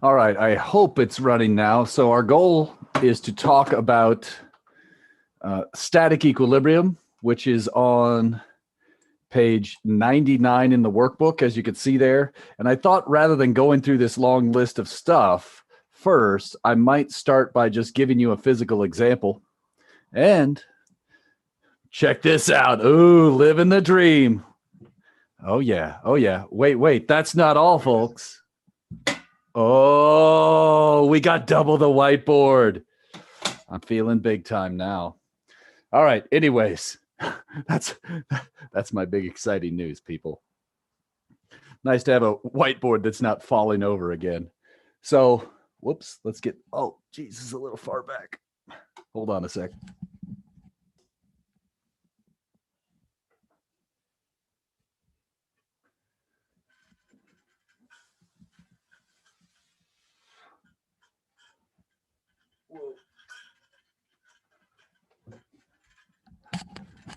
All right, I hope it's running now. So our goal is to talk about static equilibrium, which is on page 99 in the workbook, as you can see there. And I thought rather than going through this long list of stuff, first, I might start by just giving you a physical example. And check this out. Ooh, living the dream. Oh, yeah. Oh, yeah. Wait. That's not all, folks. Oh, we got double the whiteboard. I'm feeling big time now. All right. Anyways, that's my big exciting news, people. Nice to have a whiteboard that's not falling over again. So, whoops, let's get, oh, geez, this is a little far back. Hold on a sec.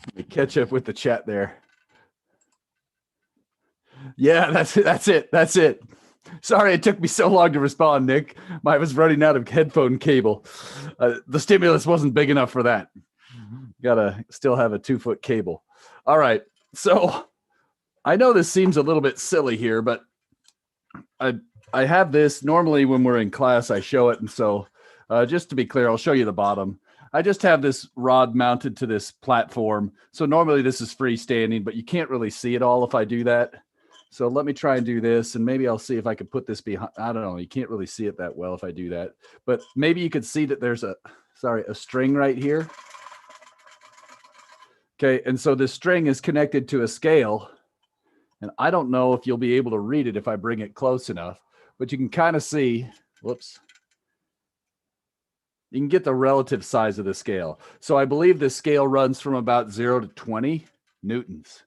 Let me catch up with the chat there. Yeah, that's it. Sorry it took me so long to respond, Nick. I was running out of headphone cable. The stimulus wasn't big enough for that. Gotta still have a 2-foot cable. All right. So I know this seems a little bit silly here, but I have this. Normally when we're in class, I show it. And so just to be clear, I'll show you the bottom. I just have this rod mounted to this platform. So normally this is freestanding, but you can't really see it all if I do that. So let me try and do this, and maybe I'll see if I can put this behind. I don't know. You can't really see it that well if I do that, but maybe you could see that there's a string right here. Okay, and so this string is connected to a scale, and I don't know if you'll be able to read it if I bring it close enough, but you can kind of see, whoops. You can get the relative size of the scale. So I believe this scale runs from about 0 to 20 newtons.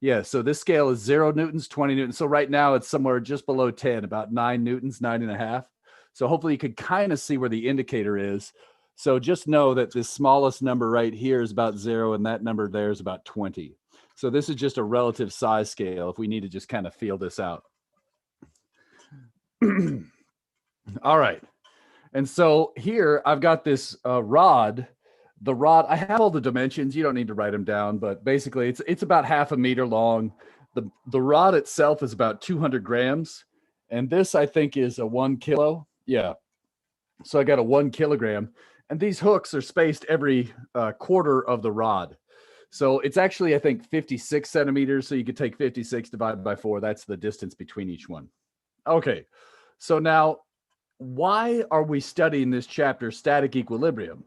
Yeah, so this scale is 0 newtons, 20 newtons. So right now it's somewhere just below 10, about 9 newtons, 9.5. So hopefully you could kind of see where the indicator is. So just know that this smallest number right here is about 0, and that number there is about 20. So this is just a relative size scale if we need to just kind of feel this out. All right. And so here I've got this rod. The rod, I have all the dimensions. You don't need to write them down, but basically it's about 0.5 meter long. The rod itself is about 200 grams. And this, I think, is a 1 kilo. Yeah. So I got a 1 kilogram. And these hooks are spaced every quarter of the rod. So it's actually, I think, 56 centimeters. So you could take 56 divided by 4. That's the distance between each one. Okay. So now, why are we studying this chapter, static equilibrium?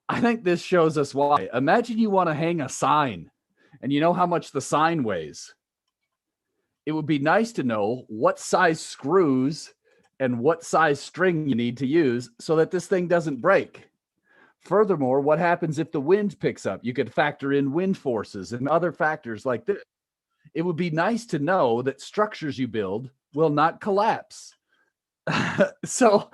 I think this shows us why. Imagine you want to hang a sign and you know how much the sign weighs. It would be nice to know what size screws and what size string you need to use so that this thing doesn't break. Furthermore, what happens if the wind picks up? You could factor in wind forces and other factors like this. It would be nice to know that structures you build will not collapse. So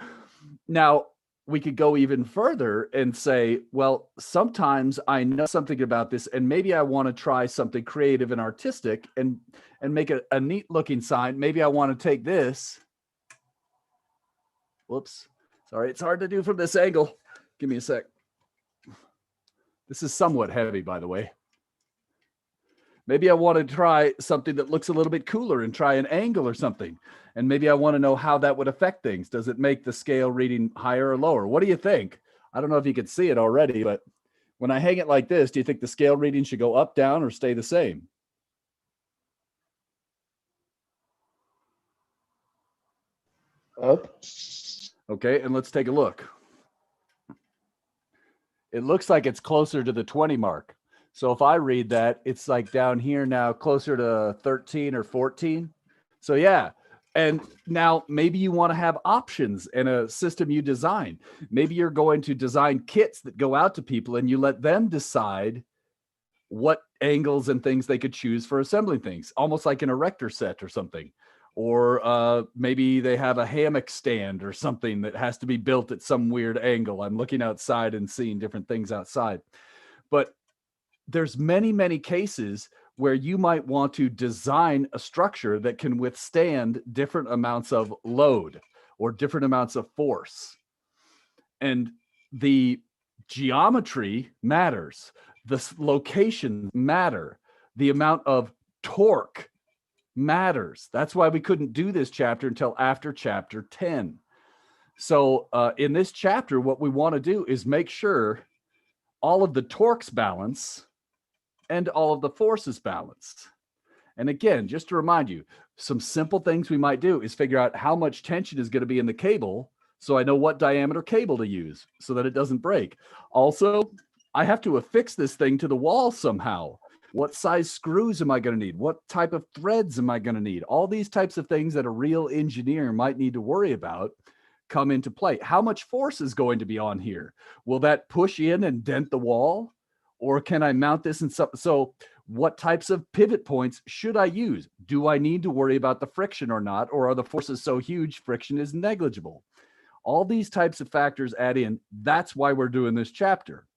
now we could go even further and say, well, sometimes I know something about this and maybe I want to try something creative and artistic and make a neat looking sign. Maybe I want to take this. Whoops. Sorry, it's hard to do from this angle. Give me a sec. This is somewhat heavy, by the way. Maybe I want to try something that looks a little bit cooler and try an angle or something. And maybe I want to know how that would affect things. Does it make the scale reading higher or lower? What do you think? I don't know if you could see it already, but when I hang it like this, do you think the scale reading should go up, down, or stay the same? Up. Okay, and let's take a look. It looks like it's closer to the 20 mark. So if I read that, it's like down here now, closer to 13 or 14. So yeah. And now maybe you want to have options in a system you design. Maybe you're going to design kits that go out to people and you let them decide what angles and things they could choose for assembling things, almost like an erector set or something. Or maybe they have a hammock stand or something that has to be built at some weird angle. I'm looking outside and seeing different things outside. But there's many, many cases where you might want to design a structure that can withstand different amounts of load. or different amounts of force. And the geometry matters. The location matter. The amount of torque matters. That's why we couldn't do this chapter until after chapter 10. So in this chapter, what we want to do is make sure all of the torques balance and all of the forces balance. And again, just to remind you, some simple things we might do is figure out how much tension is going to be in the cable, so I know what diameter cable to use so that it doesn't break. Also, I have to affix this thing to the wall somehow. What size screws am I going to need? What type of threads am I going to need? All these types of things that a real engineer might need to worry about come into play. How much force is going to be on here? Will that push in and dent the wall? Or can I mount this in something? So what types of pivot points should I use? Do I need to worry about the friction or not? Or are the forces so huge, friction is negligible? All these types of factors add in. That's why we're doing this chapter.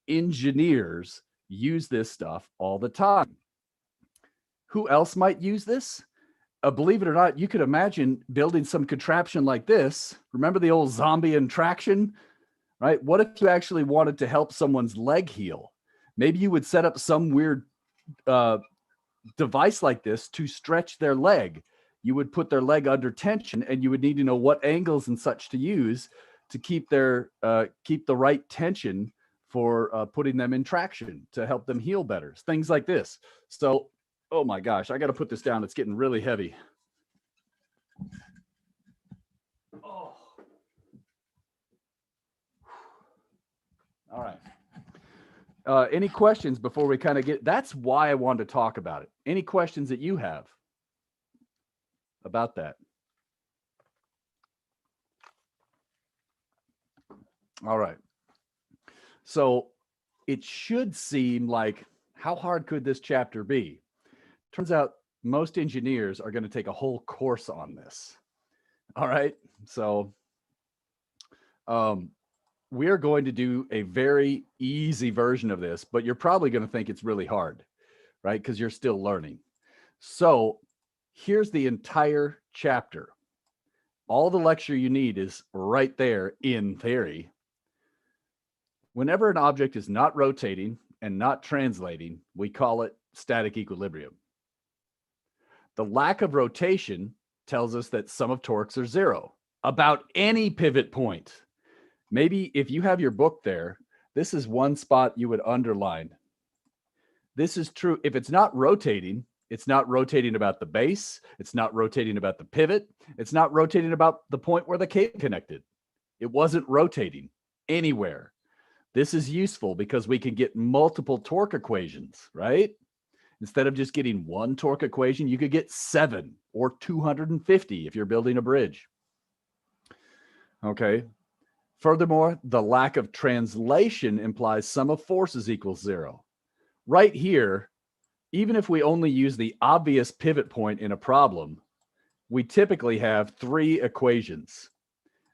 Engineers use this stuff all the time. Who else might use this? Believe it or not, you could imagine building some contraption like this. Remember the old zombie and traction, right? What if you actually wanted to help someone's leg heal? Maybe you would set up some weird device like this to stretch their leg. You would put their leg under tension, and you would need to know what angles and such to use to keep the right tension for putting them in traction to help them heal better. Things like this. So, oh my gosh, I got to put this down. It's getting really heavy. Oh. All right. Any questions before we kind of get, that's why I wanted to talk about it. Any questions that you have about that? All right. So it should seem like, how hard could this chapter be? Turns out most engineers are going to take a whole course on this. All right. So we are going to do a very easy version of this, but you're probably going to think it's really hard, right? Because you're still learning. So here's the entire chapter. All the lecture you need is right there in theory. Whenever an object is not rotating and not translating, we call it static equilibrium. The lack of rotation tells us that sum of torques are zero about any pivot point. Maybe if you have your book there, this is one spot you would underline. This is true. If it's not rotating about the base. It's not rotating about the pivot. It's not rotating about the point where the cable connected. It wasn't rotating anywhere. This is useful because we can get multiple torque equations, right? Instead of just getting one torque equation, you could get 7 or 250 if you're building a bridge. Okay. Furthermore, the lack of translation implies sum of forces equals 0. Right here, even if we only use the obvious pivot point in a problem, we typically have 3 equations.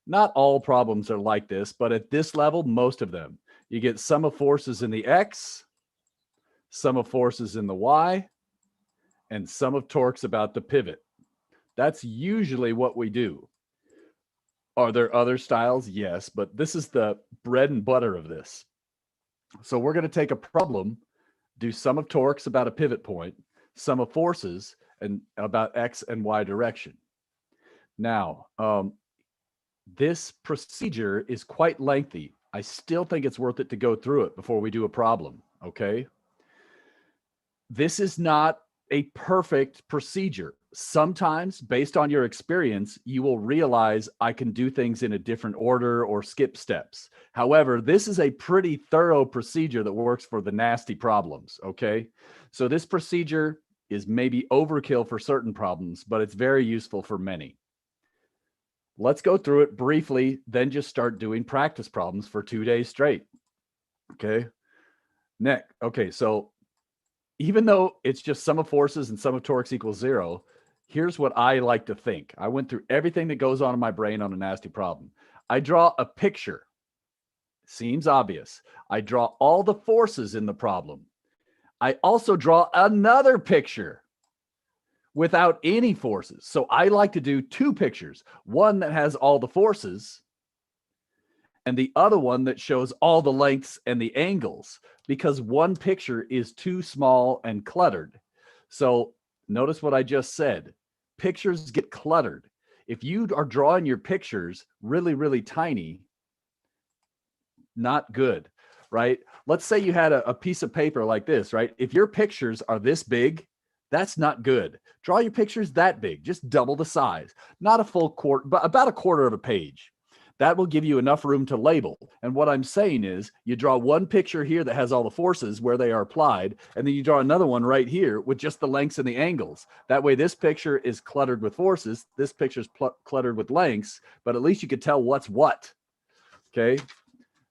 Not all problems are like this, but at this level, most of them. You get sum of forces in the X, sum of forces in the Y, and sum of torques about the pivot. That's usually what we do. Are there other styles? Yes, but this is the bread and butter of this. So we're going to take a problem, do sum of torques about a pivot point, sum of forces, and about X and Y direction. Now, this procedure is quite lengthy. I still think it's worth it to go through it before we do a problem, okay? This is not a perfect procedure. Sometimes, based on your experience, you will realize I can do things in a different order or skip steps. However, this is a pretty thorough procedure that works for the nasty problems, okay? So this procedure is maybe overkill for certain problems, but it's very useful for many. Let's go through it briefly, then just start doing practice problems for 2 days straight. Okay. Next. Okay. So even though it's just sum of forces and sum of torques equals 0, here's what I like to think. I went through everything that goes on in my brain on a nasty problem. I draw a picture. Seems obvious. I draw all the forces in the problem. I also draw another picture without any forces. So I like to do two pictures, one that has all the forces and the other one that shows all the lengths and the angles, because one picture is too small and cluttered. So notice what I just said. Pictures get cluttered. If you are drawing your pictures really, really tiny, not good, right? Let's say you had a piece of paper like this, right? If your pictures are this big, that's not good. Draw your pictures that big, just double the size, not a full quarter, but about a quarter of a page. That will give you enough room to label. And what I'm saying is you draw one picture here that has all the forces where they are applied, and then you draw another one right here with just the lengths and the angles. That way this picture is cluttered with forces, this picture is cluttered with lengths, but at least you could tell what's what, okay?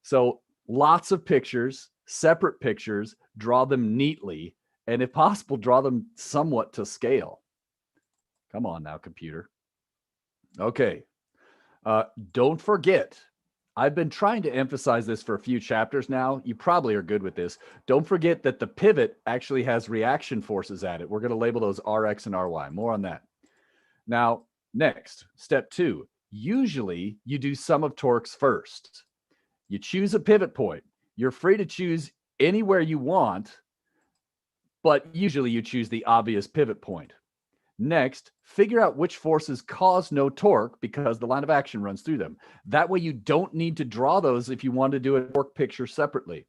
So lots of pictures, separate pictures, draw them neatly, and if possible, draw them somewhat to scale. Come on now, computer. Okay. Don't forget, I've been trying to emphasize this for a few chapters now. You probably are good with this. Don't forget that the pivot actually has reaction forces at it. We're going to label those Rx and Ry. More on that. Now, next, step 2. Usually, you do sum of torques first. You choose a pivot point. You're free to choose anywhere you want, but usually you choose the obvious pivot point. Next, figure out which forces cause no torque because the line of action runs through them. That way you don't need to draw those if you want to do a torque picture separately,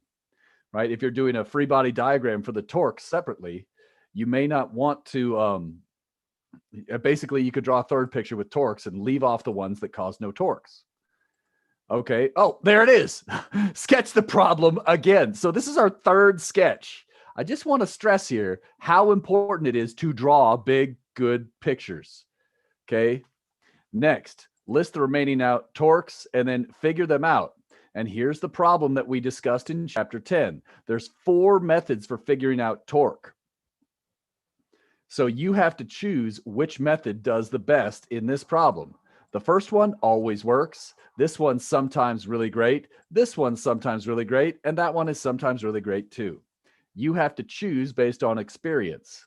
right? If you're doing a free body diagram for the torque separately, you may not want to, basically you could draw a third picture with torques and leave off the ones that cause no torques. Okay. Oh, there it is. Sketch the problem again. So this is our third sketch. I just want to stress here how important it is to draw big, good pictures. Okay. Next, list the remaining out torques and then figure them out. And here's the problem that we discussed in chapter 10. There's 4 methods for figuring out torque. So you have to choose which method does the best in this problem. The first one always works. This one's sometimes really great. This one's sometimes really great. And that one is sometimes really great too. You have to choose based on experience.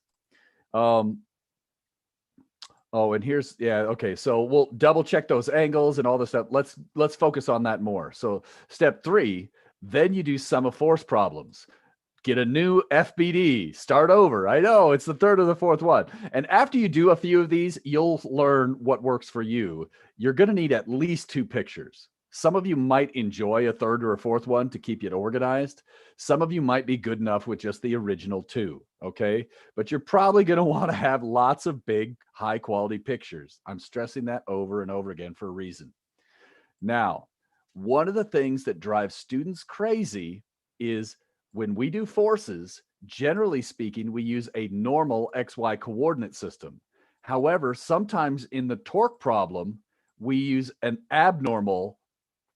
Oh, and here's, yeah, okay. So we'll double check those angles and all this stuff. Let's focus on that more. So step 3, then you do sum of force problems. Get a new FBD, start over. I know it's the third or the fourth one. And after you do a few of these, you'll learn what works for you. You're going to need at least 2 pictures. Some of you might enjoy a third or a fourth one to keep it organized. Some of you might be good enough with just the original 2, okay? But you're probably going to want to have lots of big, high quality pictures. I'm stressing that over and over again for a reason. Now, one of the things that drives students crazy is when we do forces, generally speaking, we use a normal XY coordinate system. However, sometimes in the torque problem, we use an abnormal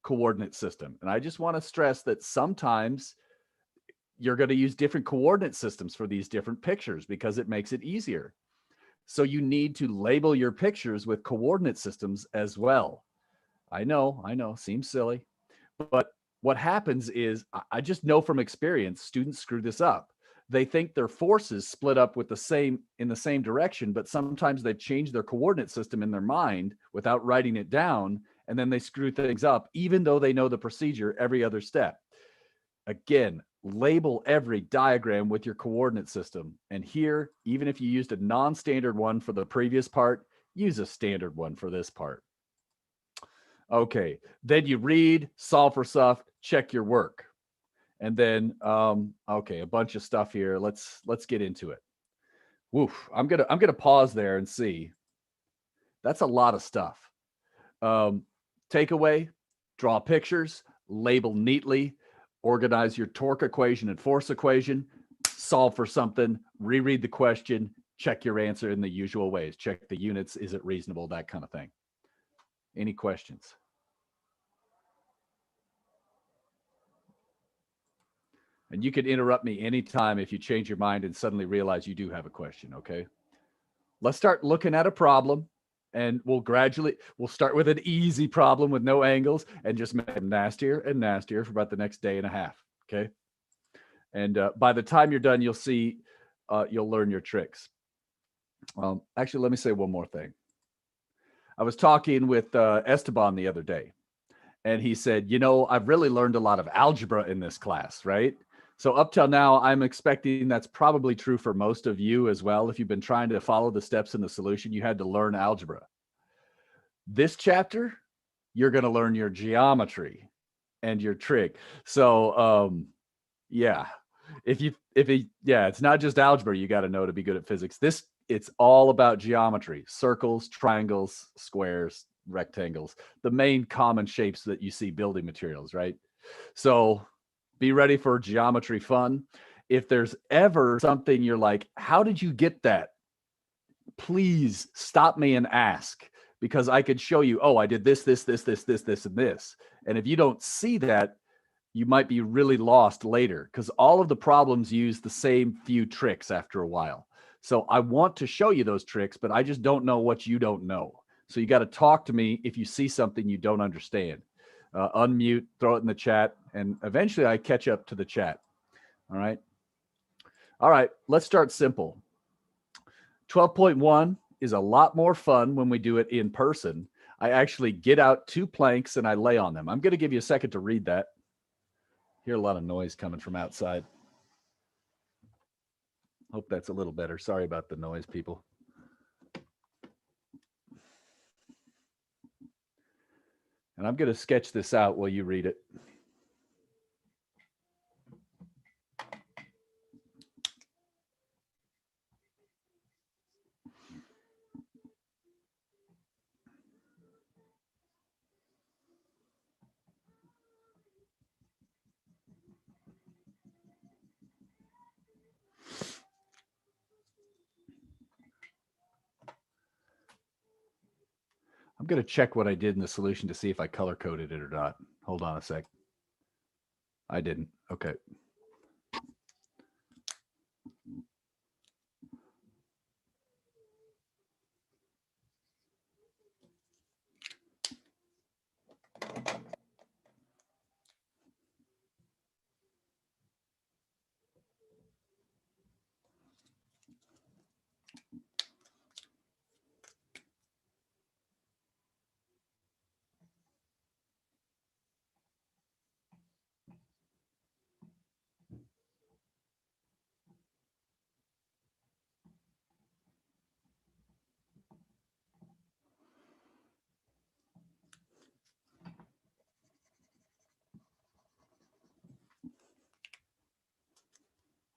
coordinate system. And I just want to stress that sometimes you're going to use different coordinate systems for these different pictures because it makes it easier. So you need to label your pictures with coordinate systems as well. I know, seems silly, but what happens is, I just know from experience, students screw this up. They think their forces split up with in the same direction, but sometimes they've changed their coordinate system in their mind without writing it down, and then they screw things up, even though they know the procedure every other step. Again, label every diagram with your coordinate system. And here, even if you used a non-standard one for the previous part, use a standard one for this part. Okay, then you read, solve for stuff, check your work. And then, okay, a bunch of stuff here. Let's get into it. Woof, I'm gonna pause there and see. That's a lot of stuff. Takeaway, draw pictures, label neatly, organize your torque equation and force equation, solve for something, reread the question, check your answer in the usual ways. Check the units, is it reasonable, that kind of thing. Any questions? And you can interrupt me anytime if you change your mind and suddenly realize you do have a question, okay? Let's start looking at a problem, and we'll start with an easy problem with no angles and just make them nastier and nastier for about the next day and a half, okay? And by the time you're done, you'll see, you'll learn your tricks. Actually, let me say one more thing. I was talking with Esteban the other day, and he said, you know, I've really learned a lot of algebra in this class, right? So up till now, I'm expecting that's probably true for most of you as well. If you've been trying to follow the steps in the solution, you had to learn algebra. This chapter, you're going to learn your geometry and your trig. So yeah, it's not just algebra you got to know to be good at physics. It's all about geometry: circles, triangles, squares, rectangles, the main common shapes that you see building materials, right? So be ready for geometry fun. If there's ever something you're like, how did you get that? Please stop me and ask, because I could show you, oh, I did this, and this. And if you don't see that, you might be really lost later, because all of the problems use the same few tricks after a while. So I want to show you those tricks, but I just don't know what you don't know. So you got to talk to me if you see something you don't understand. Unmute, throw it in the chat, and eventually I catch up to the chat. All right. All right, let's start simple. 12.1 is a lot more fun when we do it in person. I actually get out 2 planks and I lay on them. I'm going to give you a second to read that. Hear a lot of noise coming from outside. Hope that's a little better. Sorry about the noise, people. And I'm going to sketch this out while you read it. I'm going to check what I did in the solution to see if I color coded it or not. Hold on a sec. I didn't. Okay.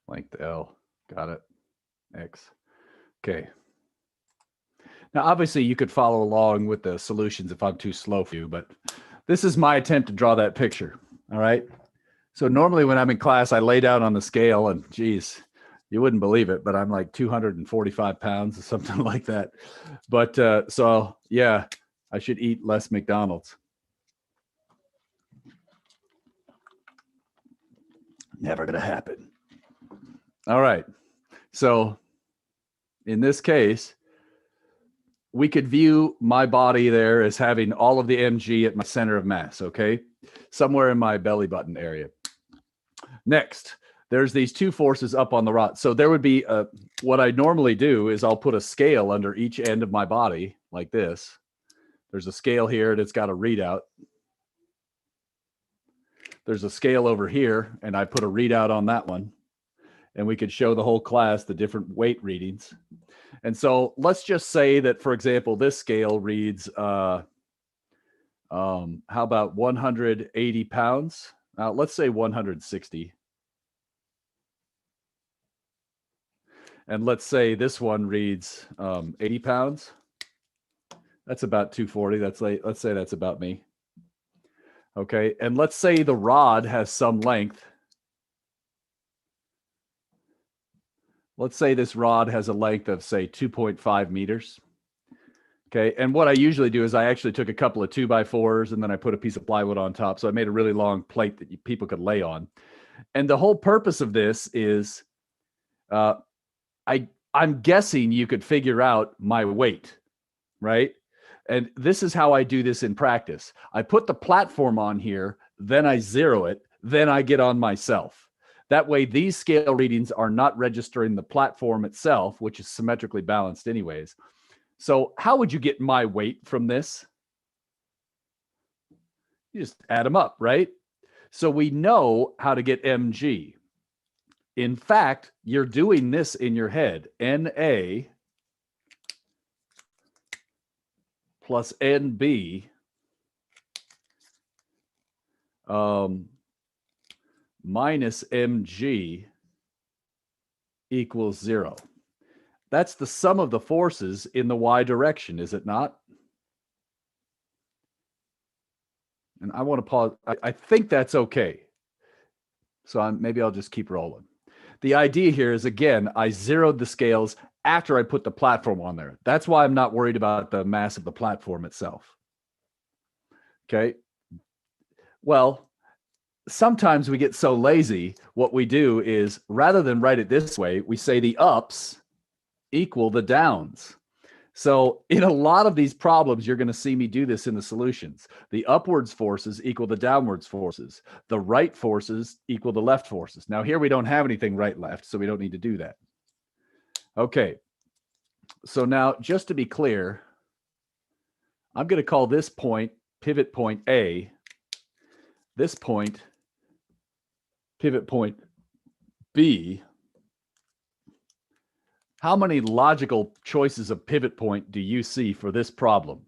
Length L. Got it. X. Okay. Now, obviously, you could follow along with the solutions if I'm too slow for you, but this is my attempt to draw that picture. All right. So normally when I'm in class, I lay down on the scale and geez, you wouldn't believe it, but I'm like 245 pounds or something like that. But so yeah, I should eat less McDonald's. Never going to happen. All right. So in this case, we could view my body there as having all of the mg at my center of mass, okay? Somewhere in my belly button area. Next, there's these 2 forces up on the rod. So there would be what I normally do is I'll put a scale under each end of my body like this. There's a scale here and it's got a readout. There's a scale over here and I put a readout on that one. And we could show the whole class the different weight readings. And so let's just say that, for example, this scale reads, how about 180 pounds? Let's say 160. And let's say this one reads 80 pounds. That's about 240. Let's say that's about me. Okay. And let's say the rod has some length. Let's say this rod has a length of, say, 2.5 meters. Okay. And what I usually do is I actually took a couple of 2x4s and then I put a piece of plywood on top. So I made a really long plate that people could lay on. And the whole purpose of this is I'm guessing you could figure out my weight, right? And this is how I do this in practice. I put the platform on here, then I zero it, then I get on myself. That way, these scale readings are not registering the platform itself, which is symmetrically balanced anyways. So how would you get my weight from this? You just add them up, right? So we know how to get mg. In fact, you're doing this in your head. Na plus nb minus mg equals 0. That's the sum of the forces in the y direction, is it not? And I want to pause. I think that's okay. So maybe I'll just keep rolling. The idea here is, again, I zeroed the scales after I put the platform on there. That's why I'm not worried about the mass of the platform itself. Okay. Well, sometimes we get so lazy, what we do is, rather than write it this way, we say the ups equal the downs. So in a lot of these problems, you're going to see me do this in the solutions. The upwards forces equal the downwards forces. The right forces equal the left forces. Now here we don't have anything right left, so we don't need to do that. Okay. So now, just to be clear, I'm going to call this point pivot point A, this point pivot point B. How many logical choices of pivot point do you see for this problem?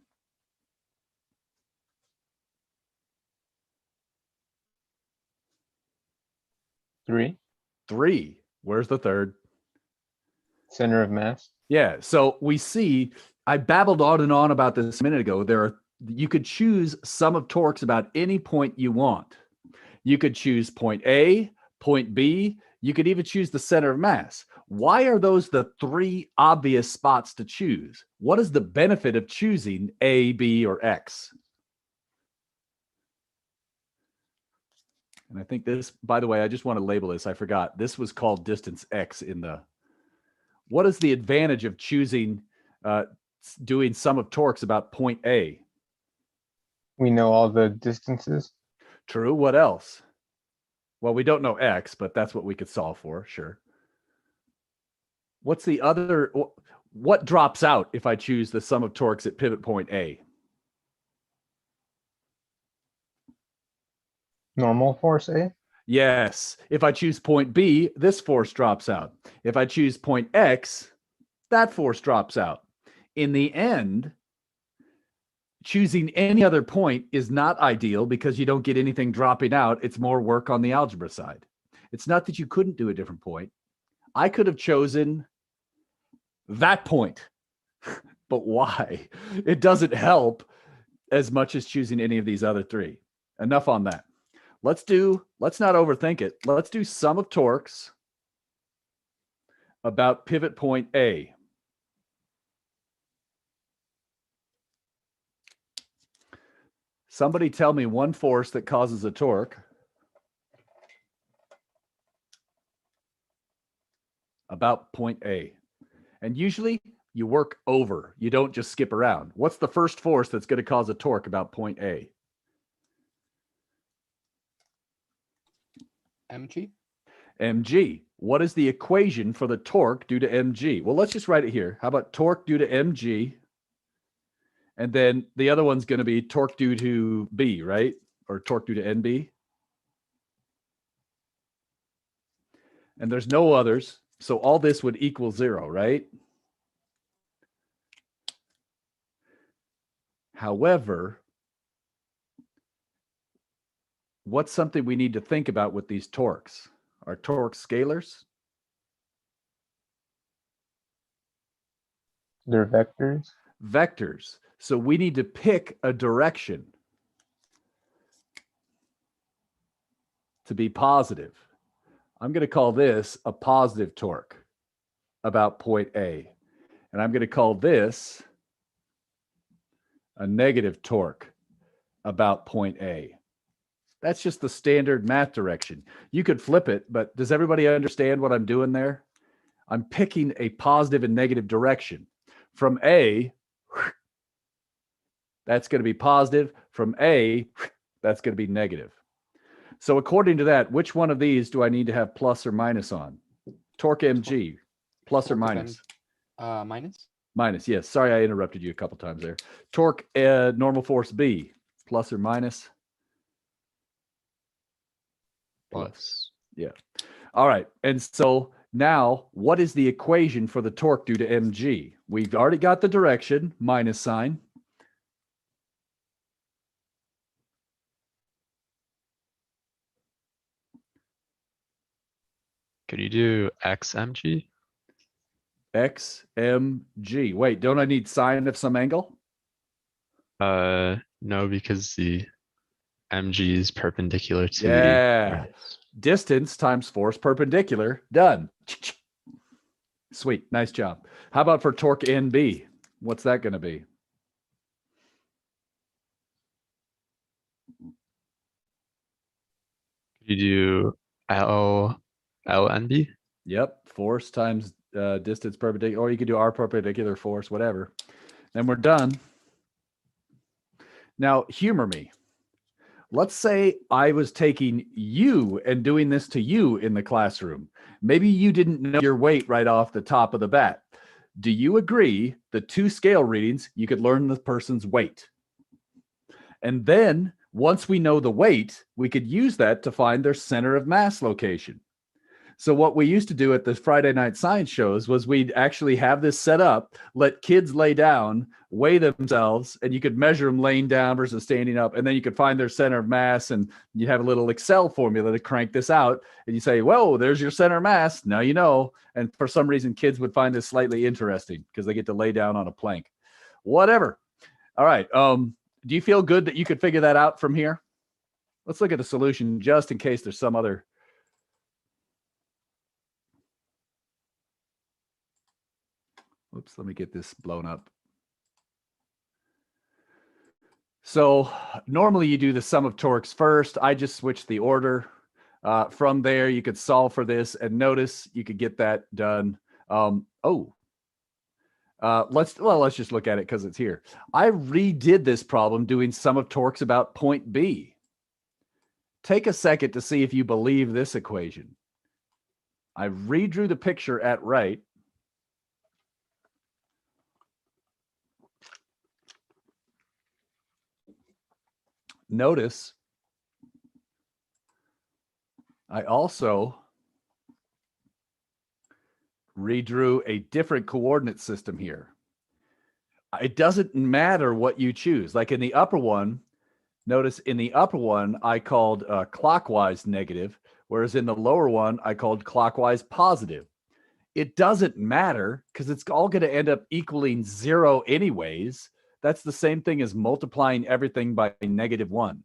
Three. Where's the third? Center of mass. Yeah. So we see, I babbled on and on about this a minute ago. You could choose sum of torques about any point you want. You could choose point A, point B. You could even choose the center of mass. Why are those the three obvious spots to choose? What is the benefit of choosing A, B, or X? And I think this, by the way, I just want to label this. I forgot. This was called distance X in the. What is the advantage of choosing, doing sum of torques about point A? We know all the distances. True. What else? Well, we don't know X, but that's what we could solve for. Sure. What's the other? What drops out if I choose the sum of torques at pivot point A? Normal force A? Yes. If I choose point B, this force drops out. If I choose point X, that force drops out. In the end, choosing any other point is not ideal because you don't get anything dropping out. It's more work on the algebra side. It's not that you couldn't do a different point. I could have chosen that point, but why? It doesn't help as much as choosing any of these other three. Enough on that. Let's not overthink it. Let's do sum of torques about pivot point A. Somebody tell me one force that causes a torque about point A. And usually you work over. You don't just skip around. What's the first force that's going to cause a torque about point A? mg. Mg. What is the equation for the torque due to mg? Well, let's just write it here. How about torque due to mg? And then the other one's going to be torque due to B, right? Or torque due to NB. And there's no others. So all this would equal 0, right? However, what's something we need to think about with these torques? Are torque scalars? They're vectors. Vectors. So we need to pick a direction to be positive. I'm going to call this a positive torque about point A. And I'm going to call this a negative torque about point A. That's just the standard math direction. You could flip it, but does everybody understand what I'm doing there? I'm picking a positive and negative direction. From A, that's going to be positive. From A, that's going to be negative. So according to that, which one of these do I need to have plus or minus on? Torque mg, plus or Torque of minus? Minus. Minus, yes. Sorry, I interrupted you a couple times there. Torque normal force B, plus or minus? Plus. Yeah. All right. And so now what is the equation for the torque due to mg? We've already got the direction, minus sign. Could you do xmg? XMG. Wait, don't I need sine of some angle? No, because the mg is perpendicular to Yeah. the. Distance times force perpendicular. Done. Sweet. Nice job. How about for torque NB? What's that going to be? Could you do LNB? Yep. Force times distance perpendicular, or you could do R perpendicular force, whatever. Then we're done. Now, humor me. Let's say I was taking you and doing this to you in the classroom. Maybe you didn't know your weight right off the top of the bat. Do you agree the 2 scale readings, you could learn the person's weight? And then once we know the weight, we could use that to find their center of mass location. So what we used to do at the Friday night science shows was we'd actually have this set up, let kids lay down, weigh themselves, and you could measure them laying down versus standing up. And then you could find their center of mass, and you have a little Excel formula to crank this out. And you say, whoa, there's your center of mass. Now you know. And for some reason, kids would find this slightly interesting because they get to lay down on a plank. Whatever. All right. Do you feel good that you could figure that out from here? Let's look at the solution just in case there's some other. Oops, let me get this blown up. So normally you do the sum of torques first. I just switched the order. From there, you could solve for this, and notice you could get that done. Let's just look at it because it's here. I redid this problem doing sum of torques about point B. Take a second to see if you believe this equation. I redrew the picture at right. Notice I also redrew a different coordinate system here. It doesn't matter what you choose. Like in the upper one, notice in the upper one, I called clockwise negative, whereas in the lower one, I called clockwise positive. It doesn't matter because it's all going to end up equaling 0 anyways. That's the same thing as multiplying everything by -1.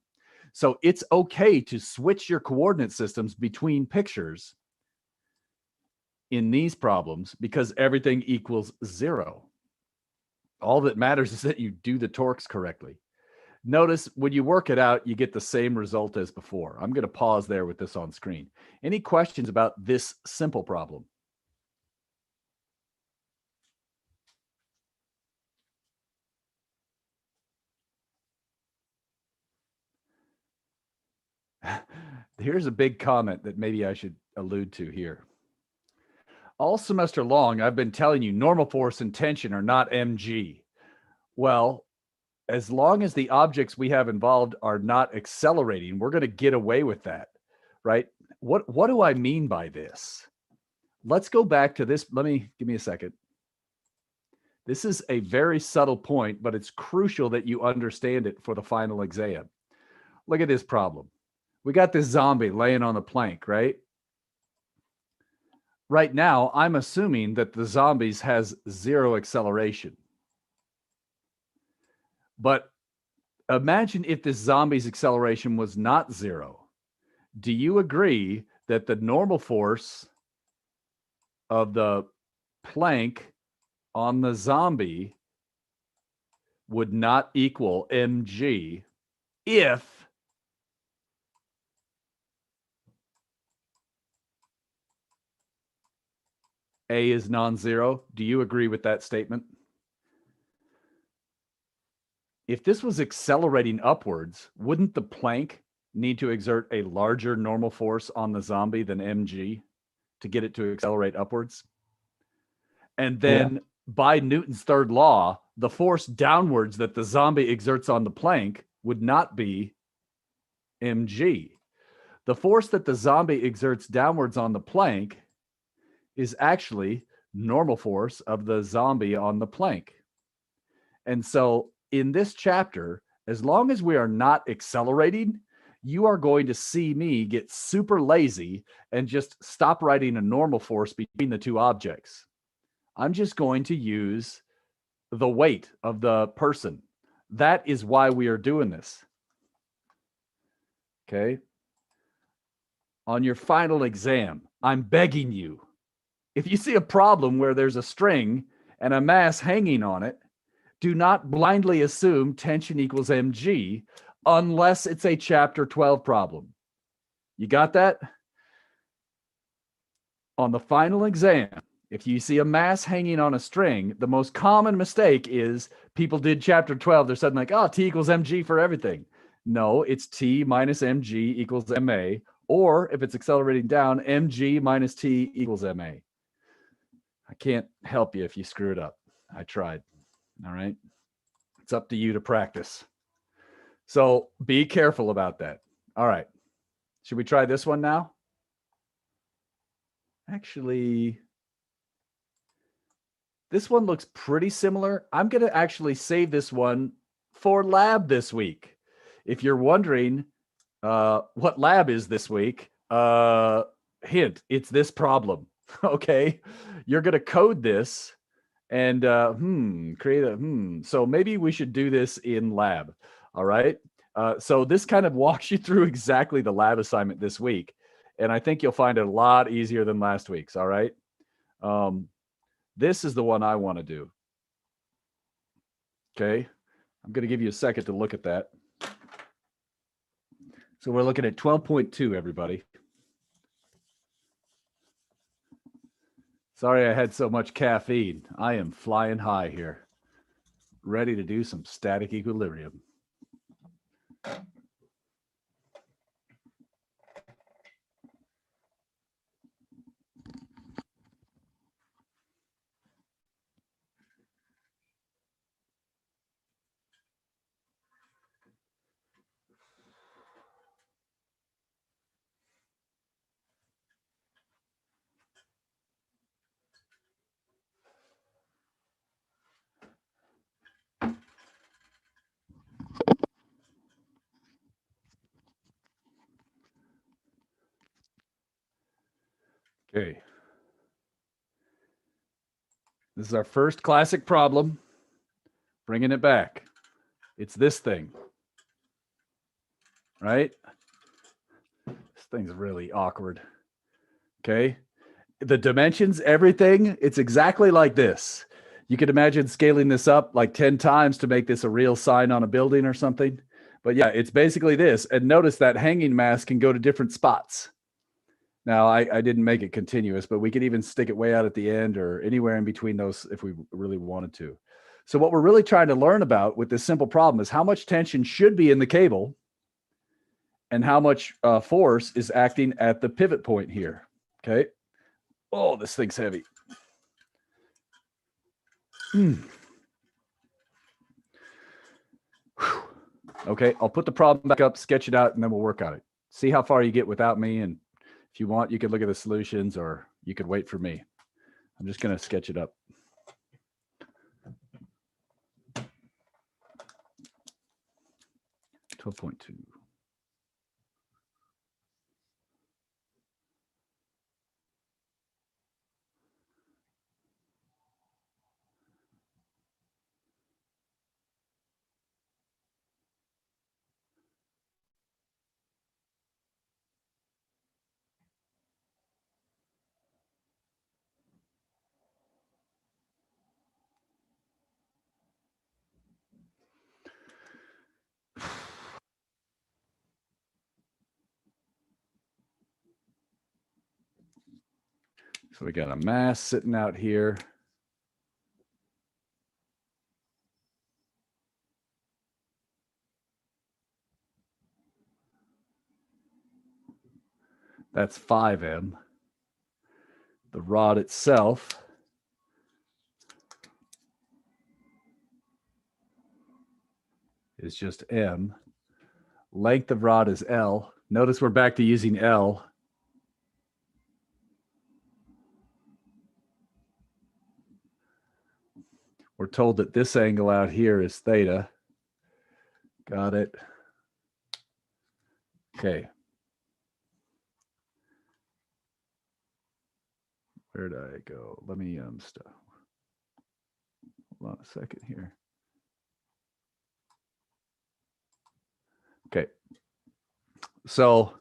So it's okay to switch your coordinate systems between pictures in these problems because everything equals 0. All that matters is that you do the torques correctly. Notice when you work it out, you get the same result as before. I'm going to pause there with this on screen. Any questions about this simple problem? Here's a big comment that maybe I should allude to here. All semester long, I've been telling you normal force and tension are not mg. Well, as long as the objects we have involved are not accelerating, we're going to get away with that, right? What do I mean by this? Let's go back to this. Give me a second. This is a very subtle point, but it's crucial that you understand it for the final exam. Look at this problem. We got this zombie laying on the plank, right? Right now, I'm assuming that the zombies has 0 acceleration. But imagine if this zombie's acceleration was not 0. Do you agree that the normal force of the plank on the zombie would not equal mg if A is non-zero? Do you agree with that statement? If this was accelerating upwards, wouldn't the plank need to exert a larger normal force on the zombie than mg to get it to accelerate upwards. And then by Newton's third law, the force downwards that the zombie exerts on the plank would not be mg. The force that the zombie exerts downwards on the plank is actually normal force of the zombie on the plank. And so in this chapter, as long as we are not accelerating, you are going to see me get super lazy and just stop writing a normal force between the two objects. I'm just going to use the weight of the person. That is why we are doing this. Okay. On your final exam, I'm begging you, if you see a problem where there's a string and a mass hanging on it, do not blindly assume tension equals mg unless it's a chapter 12 problem. You got that? On the final exam, if you see a mass hanging on a string, the most common mistake is people did chapter 12. They're suddenly like, oh, T equals mg for everything. No, it's T minus mg equals ma. Or if it's accelerating down, mg minus T equals ma. I can't help you if you screw it up. I tried. All right. It's up to you to practice. So be careful about that. All right. Should we try this one now? Actually, this one looks pretty similar. I'm going to actually save this one for lab this week. If you're wondering what lab is this week, hint, it's this problem. Okay. You're going to code this and create a so maybe we should do this in lab. All right. So this kind of walks you through exactly the lab assignment this week, and I think you'll find it a lot easier than last week's. All right. This is the one I want to do. Okay. I'm going to give you a second to look at that. So we're looking at 12.2, everybody. Sorry I had so much caffeine. I am flying high here, ready to do some static equilibrium. Okay. This is our first classic problem. Bringing it back. It's this thing. Right? This thing's really awkward. Okay. The dimensions, everything, it's exactly like this. You could imagine scaling this up like 10 times to make this a real sign on a building or something. But yeah, it's basically this. And notice that hanging mass can go to different spots. Now, I didn't make it continuous, but we could even stick it way out at the end or anywhere in between those if we really wanted to. So what we're really trying to learn about with this simple problem is how much tension should be in the cable and how much force is acting at the pivot point here. Okay. Oh, this thing's heavy. Okay, I'll put the problem back up, sketch it out, and then we'll work on it. See how far you get without me, and if you want, you could look at the solutions or you could wait for me. I'm just going to sketch it up. .2. So we got a mass sitting out here. That's 5m. The rod itself is just m. Length of rod is L. Notice we're back to using L. We're told that this angle out here is theta. Got it. Okay. Where did I go? Let me stop. Hold on a second here. Okay. So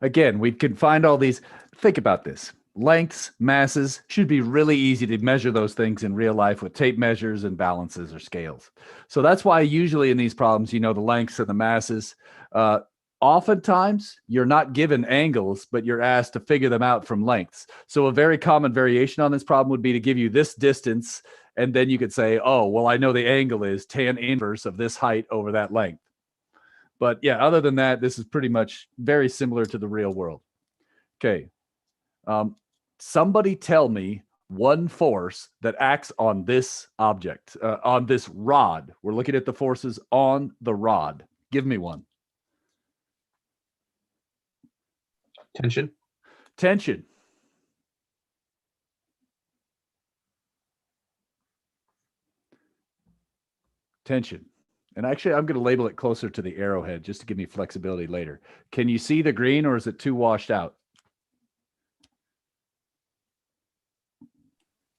again, we can find all these. Think about this. Lengths, masses, should be really easy to measure those things in real life with tape measures and balances or scales. So that's why usually in these problems, you know, the lengths and the masses. Oftentimes, you're not given angles, but you're asked to figure them out from lengths. So a very common variation on this problem would be to give you this distance, and then you could say, oh, well, I know the angle is tan inverse of this height over that length. But yeah, other than that, this is pretty much very similar to the real world. Okay. Somebody tell me one force that acts on this object, on this rod. We're looking at the forces on the rod. Give me one. Tension. Tension. Tension. And actually, I'm going to label it closer to the arrowhead just to give me flexibility later. Can you see the green, or is it too washed out?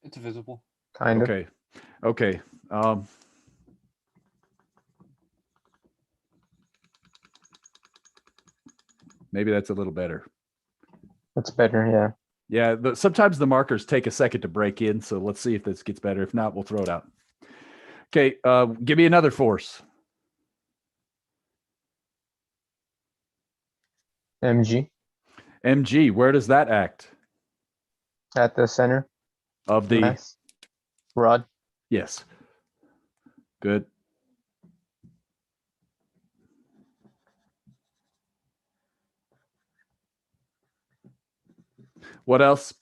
It's visible. Kind of. Okay. Okay. Maybe that's a little better. That's better, yeah. Yeah, sometimes the markers take a second to break in, so let's see if this gets better. If not, we'll throw it out. Okay, give me another force. mg mg, where does that act? at the center. Of the Mass. Rod. Yes. Good. What else?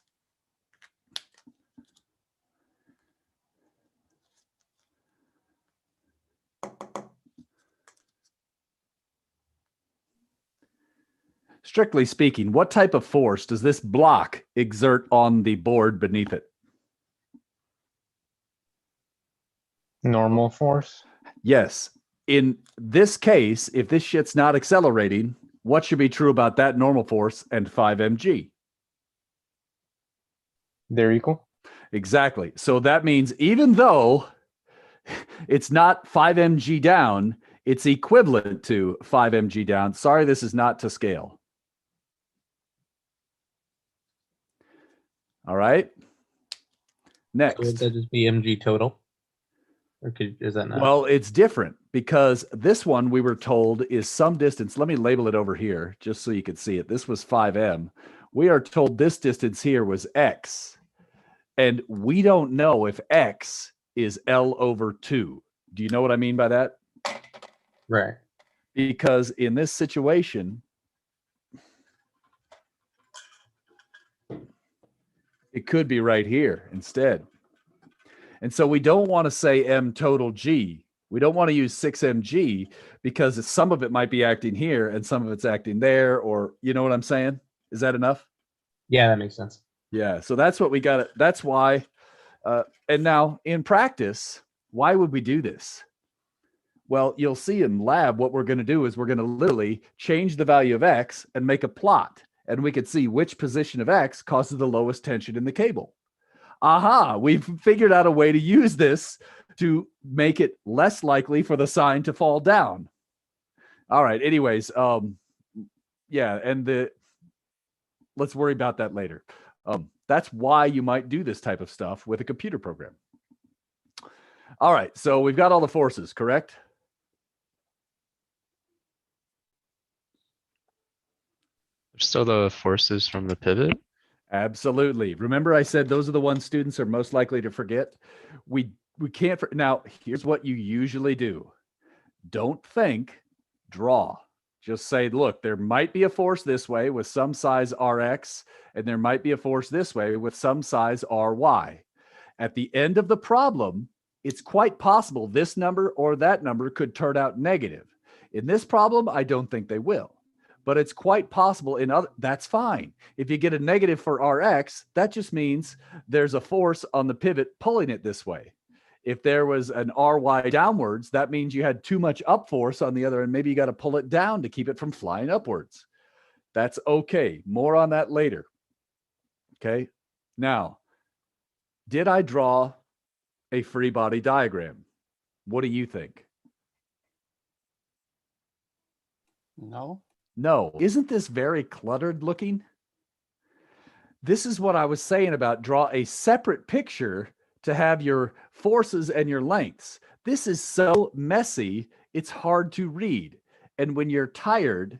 Strictly speaking, what type of force does this block exert on the board beneath it? Normal force. Yes. In this case, if this shit's not accelerating, what should be true about that normal force and 5mg? They're equal. Exactly. So that means even though it's not 5mg down, it's equivalent to 5mg down. Sorry, this is not to scale. All right. Next. So would that just be mg total? Or is that not? Well, it's different because this one we were told is some distance. Let me label it over here just so you can see it. This was 5m. We are told this distance here was x. And we don't know if x is L over 2. Do you know what I mean by that? Right. Because in this situation, it could be right here instead. And so we don't want to say m total g. We don't want to use 6mg because some of it might be acting here and some of it's acting there, or you know what I'm saying? Is that enough? Yeah, that makes sense. Yeah, so that's what we got. That's why. And now in practice, why would we do this? Well, you'll see in lab what we're going to do is we're going to literally change the value of x and make a plot. And we could see which position of x causes the lowest tension in the cable. Aha, we've figured out a way to use this to make it less likely for the sign to fall down. All right, anyways, yeah, and let's worry about that later. That's why you might do this type of stuff with a computer program. All right, so we've got all the forces, correct? There's still the forces from the pivot. Absolutely. Remember I said those are the ones students are most likely to forget? We can't. Now, here's what you usually do. Don't think, draw. Just say, look, there might be a force this way with some size Rx, and there might be a force this way with some size Ry. At the end of the problem, it's quite possible this number or that number could turn out negative. In this problem, I don't think they will, but it's quite possible in other, that's fine. If you get a negative for Rx, that just means there's a force on the pivot pulling it this way. If there was an Ry downwards, that means you had too much up force on the other end. Maybe you got to pull it down to keep it from flying upwards. That's okay. More on that later. Okay. Now, did I draw a free body diagram? What do you think? No. No. Isn't this very cluttered looking? This is what I was saying about draw a separate picture to have your forces and your lengths. This is so messy, it's hard to read. And when you're tired,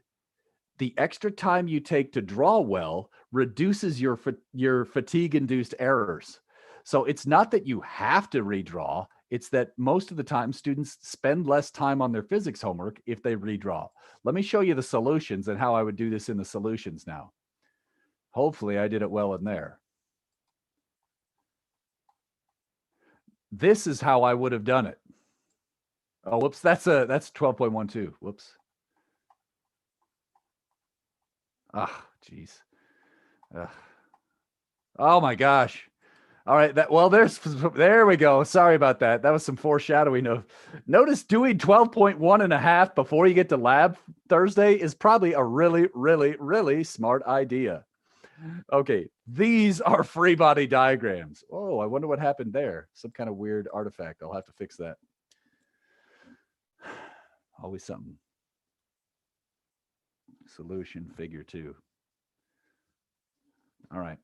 the extra time you take to draw well reduces your fatigue-induced errors. So it's not that you have to redraw, it's that most of the time students spend less time on their physics homework if they redraw. Let me show you the solutions and how I would do this in the solutions now. Hopefully I did it well in there. This is how I would have done it. Oh, whoops, that's 12.12. Whoops. Ah, geez. Oh my gosh. All right, there we go. Sorry about that. That was some foreshadowing of. Notice doing 12.1 and a half before you get to lab Thursday is probably a really, really, really smart idea. Okay, these are free body diagrams. Oh, I wonder what happened there. Some kind of weird artifact. I'll have to fix that. Always something. Solution figure 2. All right.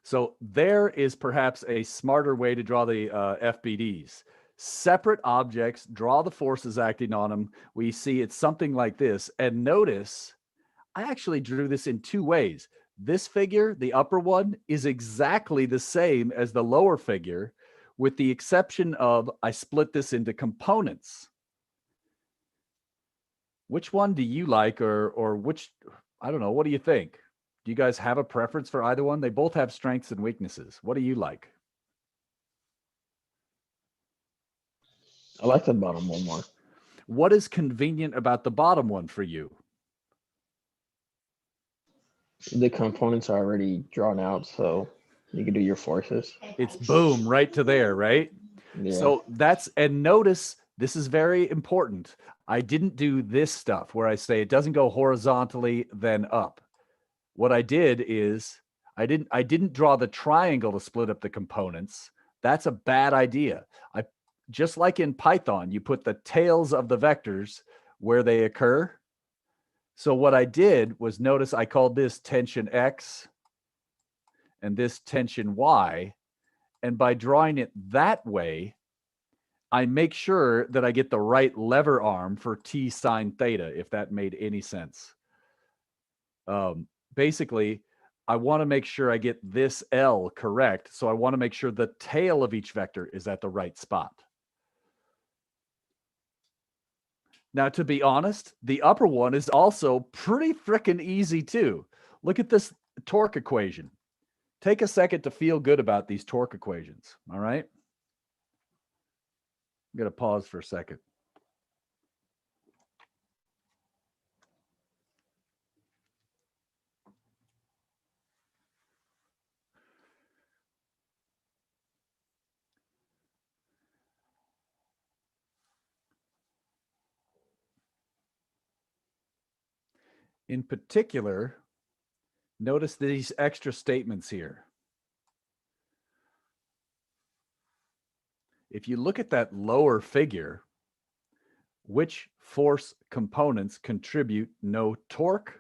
So there is perhaps a smarter way to draw the FBDs. Separate objects, draw the forces acting on them. We see it's something like this. And notice, I actually drew this in 2 ways. This figure, the upper one, is exactly the same as the lower figure, with the exception of I split this into components. Which one do you like, or which, I don't know, what do you think? Do you guys have a preference for either one? They both have strengths and weaknesses. What do you like? I like the bottom one more. What is convenient about the bottom one for you? The components are already drawn out, so you can do your forces. It's boom, right to there, right? Yeah. So and notice, this is very important. I didn't do this stuff where I say it doesn't go horizontally, then up. What I did is I didn't draw the triangle to split up the components. That's a bad idea. Just like in Python, you put the tails of the vectors where they occur. So what I did was, notice I called this tension X and this tension Y. And by drawing it that way, I make sure that I get the right lever arm for T sine theta, if that made any sense. Basically, I want to make sure I get this L correct. So I want to make sure the tail of each vector is at the right spot. Now, to be honest, the upper one is also pretty freaking easy too. Look at this torque equation. Take a second to feel good about these torque equations. All right. I'm going to pause for a second. In particular, notice these extra statements here. If you look at that lower figure, which force components contribute no torque?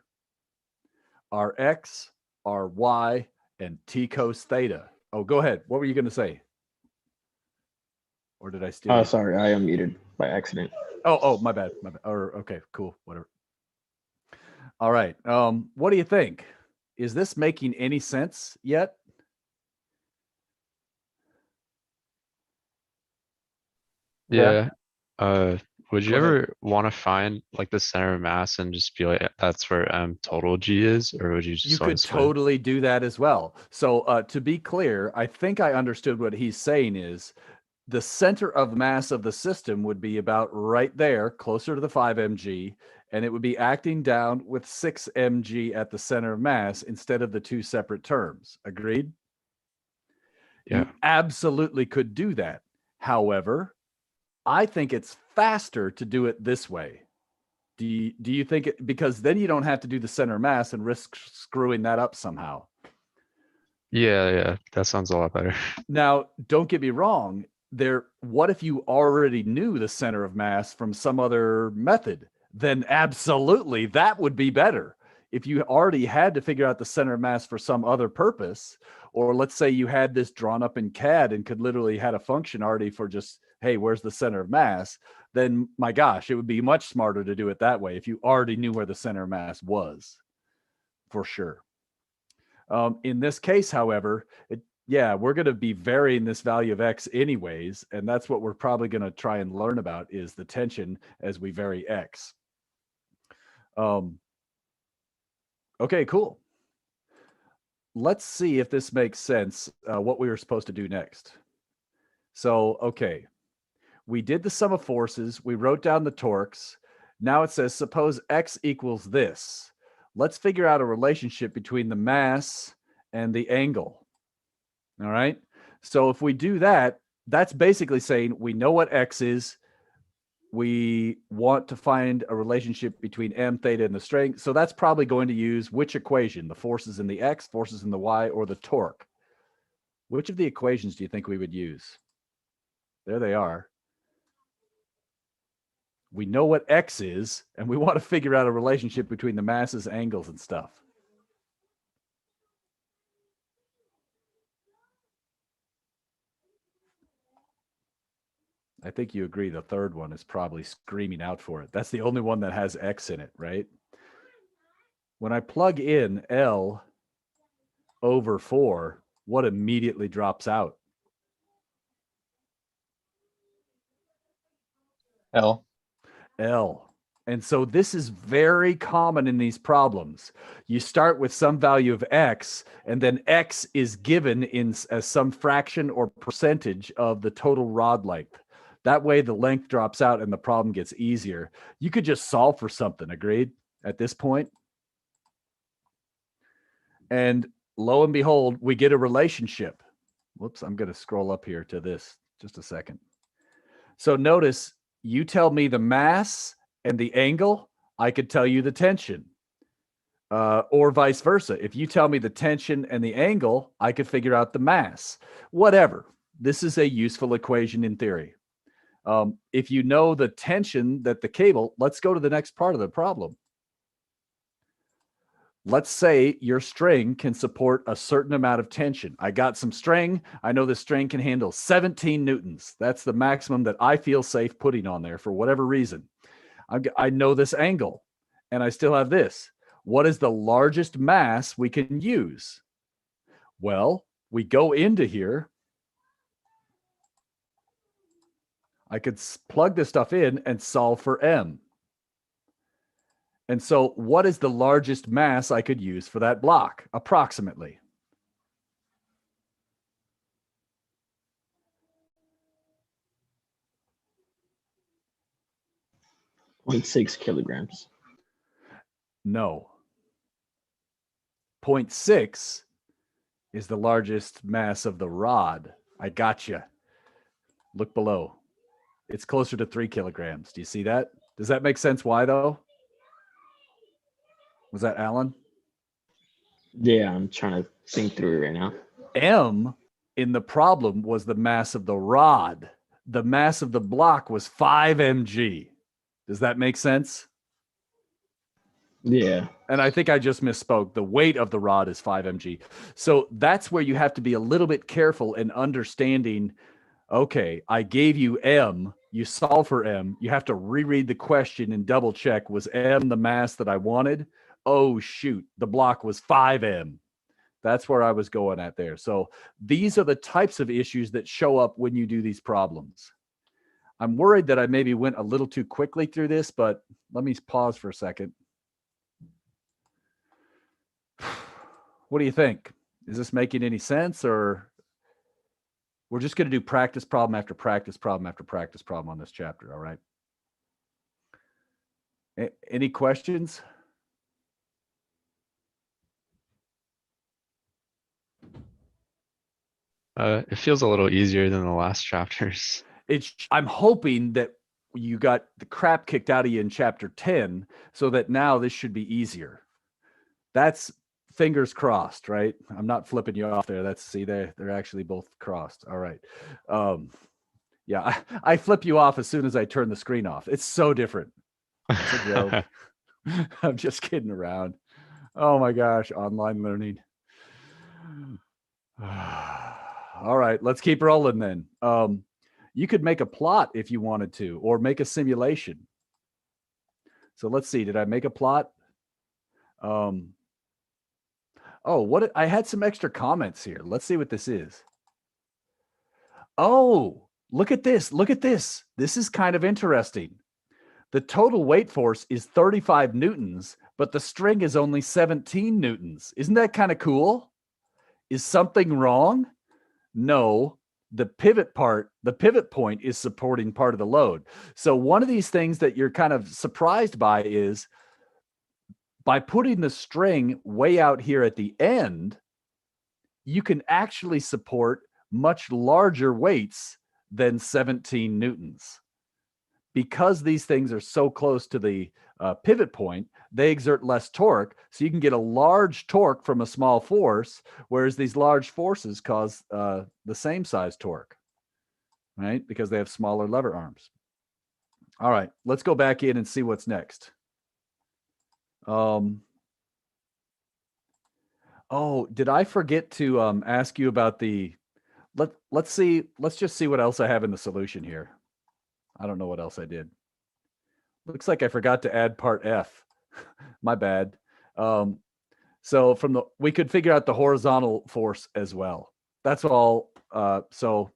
Rx, Ry, and T cos theta. Oh, go ahead. What were you going to say? Or did I steal? Oh, sorry, I unmuted by accident. Oh, my bad. My bad. Or okay, cool, whatever. All right. What do you think? Is this making any sense yet? Yeah. Would you Go ahead. ever want to find like the center of mass and just be like, that's where total G is, or would you just You could always switch? totally do that as well. So to be clear, I think I understood what he's saying is the center of mass of the system would be about right there, closer to the 5 mg, and it would be acting down with 6 mg at the center of mass instead of the two separate terms. Agreed? Yeah. You absolutely could do that. However, I think it's faster to do it this way. Do you think it, because then you don't have to do the center mass and risk screwing that up somehow. Yeah, that sounds a lot better. Now, don't get me wrong. What if you already knew the center of mass from some other method? Then absolutely, that would be better. If you already had to figure out the center of mass for some other purpose, or let's say you had this drawn up in CAD and could literally had a function already for just, hey, where's the center of mass? Then my gosh, it would be much smarter to do it that way if you already knew where the center of mass was, for sure. In this case, however, we're going to be varying this value of X anyways, and that's what we're probably going to try and learn about is the tension as we vary X. Okay, cool. Let's see if this makes sense, what we were supposed to do next. So, okay, we did the sum of forces. We wrote down the torques. Now it says, suppose X equals this. Let's figure out a relationship between the mass and the angle. All right. So if we do that, that's basically saying we know what X is. We want to find a relationship between M, theta, and the strength. So that's probably going to use which equation? The forces in the X, forces in the Y, or the torque? Which of the equations do you think we would use? There they are. We know what X is, and we want to figure out a relationship between the masses, angles, and stuff. I think you agree the third one is probably screaming out for it. That's the only one that has X in it, right? When I plug in L over 4, what immediately drops out? L. L. And so this is very common in these problems. You start with some value of X, and then X is given as some fraction or percentage of the total rod length. That way the length drops out and the problem gets easier. You could just solve for something, agreed, at this point? And lo and behold, we get a relationship. Whoops, I'm going to scroll up here to this. Just a second. So notice, you tell me the mass and the angle, I could tell you the tension. Or vice versa. If you tell me the tension and the angle, I could figure out the mass. Whatever. This is a useful equation in theory. If you know the tension that the cable, let's go to the next part of the problem. Let's say your string can support a certain amount of tension. I got some string. I know the string can handle 17 newtons. That's the maximum that I feel safe putting on there for whatever reason. I know this angle, and I still have this. What is the largest mass we can use? Well, we go into here. I could plug this stuff in and solve for M. And so what is the largest mass I could use for that block, approximately? .6 kilograms. No. 0.6 is the largest mass of the rod. I gotcha. Look below. It's closer to 3 kilograms. Do you see that? Does that make sense? Why, though? Was that Alan? Yeah, I'm trying to think through it right now. M in the problem was the mass of the rod. The mass of the block was 5 mg. Does that make sense? Yeah. And I think I just misspoke. The weight of the rod is 5 mg. So that's where you have to be a little bit careful in understanding, okay, I gave you M, you solve for M, you have to reread the question and double check, was M the mass that I wanted? Oh, shoot, the block was 5M. That's where I was going at there. So these are the types of issues that show up when you do these problems. I'm worried that I maybe went a little too quickly through this, but let me pause for a second. What do you think? Is this making any sense, or we're just going to do practice problem after practice problem after practice problem on this chapter? All right. Any questions? It feels a little easier than the last chapters. I'm hoping that you got the crap kicked out of you in chapter 10 so that now this should be easier. That's fingers crossed, right? I'm not flipping you off there. That's, see, they're actually both crossed. All right. Yeah, I flip you off as soon as I turn the screen off. It's so different. It's a joke. I'm just kidding around. Oh my gosh, online learning. All right, let's keep rolling then. You could make a plot if you wanted to, or make a simulation. So let's see, did I make a plot? Oh, I had some extra comments here. Let's see what this is. Oh, look at this. Look at this. This is kind of interesting. The total weight force is 35 newtons, but the string is only 17 newtons. Isn't that kind of cool? Is something wrong? No, the pivot point is supporting part of the load. So one of these things that you're kind of surprised by is by putting the string way out here at the end, you can actually support much larger weights than 17 newtons. Because these things are so close to the pivot point, they exert less torque. So you can get a large torque from a small force, whereas these large forces cause the same size torque, right? Because they have smaller lever arms. All right, let's go back in and see what's next. Oh, did I forget to ask you about the, let's just see what else I have in the solution here. I don't know what else I did. Looks like I forgot to add part F. My bad. So we could figure out the horizontal force as well. That's all. So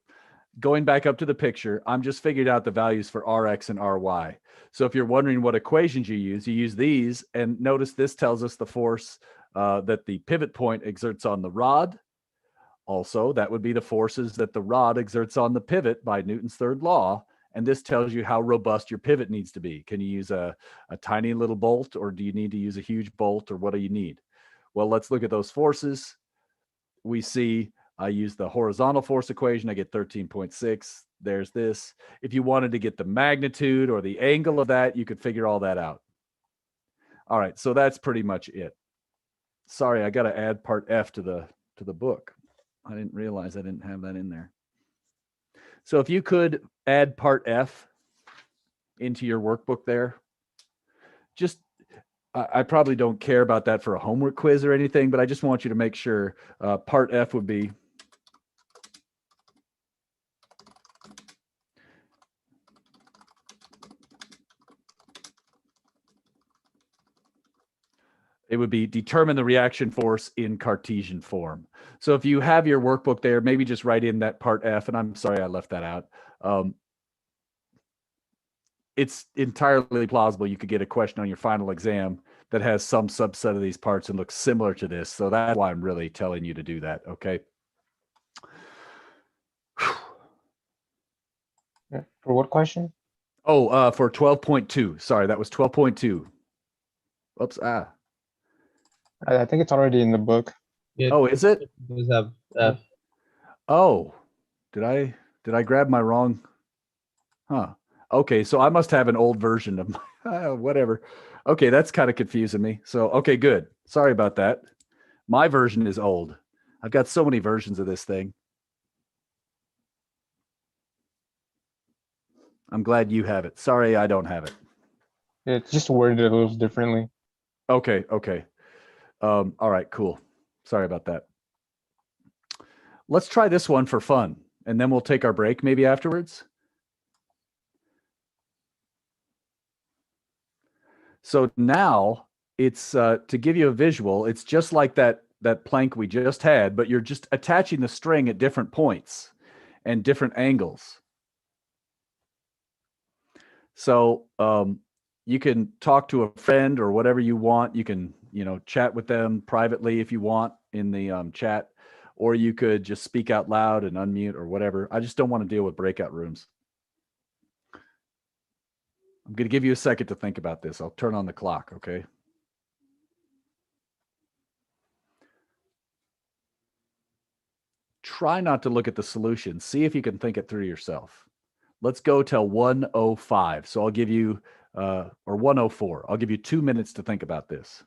going back up to the picture, I'm just figuring out the values for Rx and Ry. So if you're wondering what equations you use these, and notice this tells us the force that the pivot point exerts on the rod. Also, that would be the forces that the rod exerts on the pivot by Newton's third law. And this tells you how robust your pivot needs to be. Can you use a tiny little bolt, or do you need to use a huge bolt, or what do you need? Well, let's look at those forces. We see I use the horizontal force equation. I get 13.6. There's this. If you wanted to get the magnitude or the angle of that, you could figure all that out. All right, so that's pretty much it. Sorry, I got to add part F to the book. I didn't realize I didn't have that in there. So if you could add part F into your workbook there, just, I probably don't care about that for a homework quiz or anything, but I just want you to make sure part F would be determine the reaction force in Cartesian form. So if you have your workbook there, maybe just write in that part F, and I'm sorry I left that out. It's entirely plausible you could get a question on your final exam that has some subset of these parts and looks similar to this. So that's why I'm really telling you to do that, okay? For what question? Oh, for 12.2. Sorry, that was 12.2. Oops, I think it's already in the book. Yeah, Oh, is it? it does have F. Oh, did I grab my wrong? Huh. Okay, so I must have an old version of my, whatever. Okay, that's kind of confusing me. So, okay, good. Sorry about that. My version is old. I've got so many versions of this thing. I'm glad you have it. Sorry, I don't have it. It's just worded a little differently. Okay. All right, cool. Sorry about that. Let's try this one for fun, and then we'll take our break maybe afterwards. So now it's to give you a visual, it's just like that plank we just had, but you're just attaching the string at different points and different angles. So you can talk to a friend or whatever you want. You can, chat with them privately if you want in the chat, or you could just speak out loud and unmute or whatever. I just don't want to deal with breakout rooms. I'm going to give you a second to think about this. I'll turn on the clock, okay? Try not to look at the solution. See if you can think it through yourself. Let's go till 1:05. So I'll give you, or 1:04. I'll give you 2 minutes to think about this.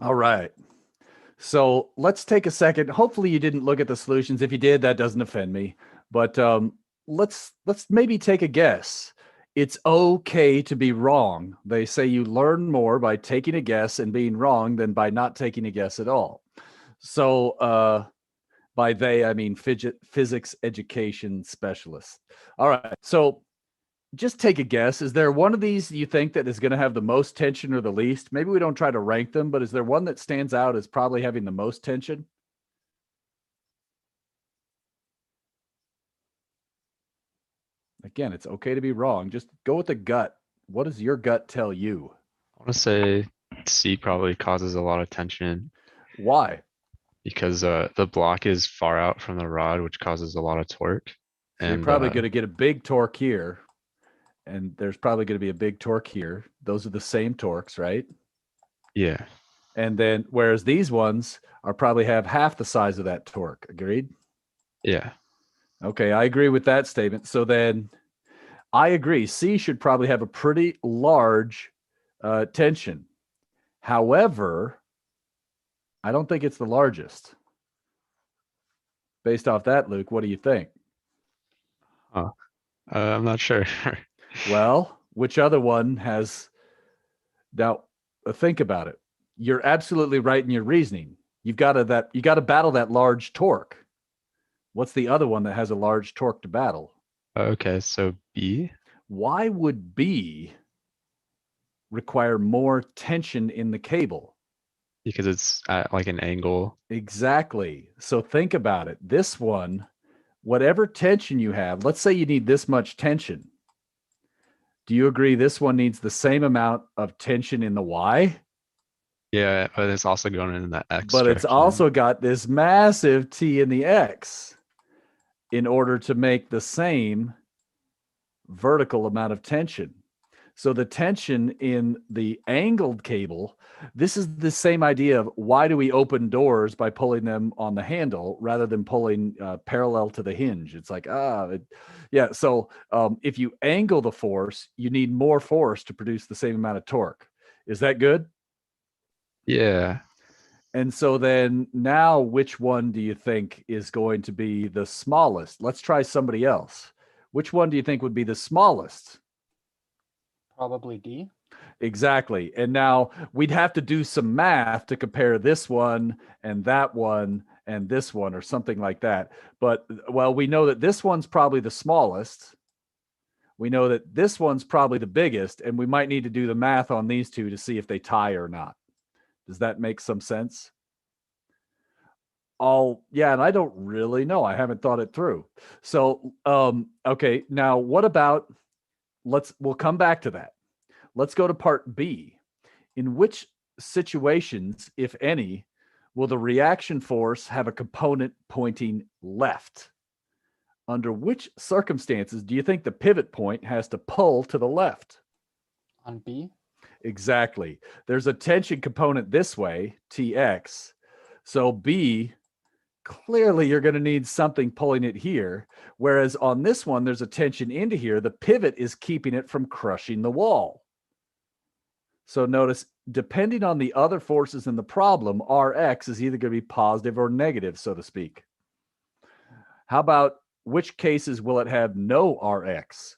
All right. So let's take a second. Hopefully you didn't look at the solutions. If you did, that doesn't offend me. But let's maybe take a guess. It's okay to be wrong. They say you learn more by taking a guess and being wrong than by not taking a guess at all. So by they, I mean physics education specialists. All right. So just take a guess. Is there one of these you think that is going to have the most tension or the least? Maybe we don't try to rank them, but is there one that stands out as probably having the most tension? Again, it's okay to be wrong. Just go with the gut. What does your gut tell you? I want to say C probably causes a lot of tension Why? because the block is far out from the rod, which causes a lot of torque. So you're And probably going to get a big torque here, and there's probably going to be a big torque here. Those are the same torques, right? yeah, And then whereas these ones are probably have half the size of that torque. Agreed? yeah. Okay, I agree with that statement. So then I agree. C should probably have a pretty large tension. However, I don't think it's the largest. Based off that, Luke, what do you think? I'm not sure. Well, which other one has now think about it. You're absolutely right in your reasoning. You got to battle that large torque. What's the other one that has a large torque to battle? Okay, so B. Why would B require more tension in the cable? Because it's at like an angle. Exactly. So think about it. This one, whatever tension you have, let's say you need this much tension. Do you agree this one needs the same amount of tension in the Y? Yeah, but it's also going in the X But it's direction. also got this massive T in the X in order to make the same vertical amount of tension. So the tension in the angled cable, this is the same idea of why do we open doors by pulling them on the handle rather than pulling parallel to the hinge? It's like, yeah. So if you angle the force, you need more force to produce the same amount of torque. Is that good? Yeah. And so then now, which one do you think is going to be the smallest? Let's try somebody else. Which one do you think would be the smallest? Probably D. Exactly. And now we'd have to do some math to compare this one and this one or something like that. But well, we know that this one's probably the smallest. We know that this one's probably the biggest, and we might need to do the math on these two to see if they tie or not. Does that make some sense? Yeah, and I don't really know. I haven't thought it through. So, okay, now what about, we'll come back to that. Let's go to part B. In which situations, if any, will the reaction force have a component pointing left? Under which circumstances do you think the pivot point has to pull to the left? On B. Exactly. There's a tension component this way, Tx. So B, clearly you're going to need something pulling it here. Whereas on this one, there's a tension into here. The pivot is keeping it from crushing the wall. So notice, depending on the other forces in the problem, Rx is either going to be positive or negative, so to speak. How about which cases will it have no Rx?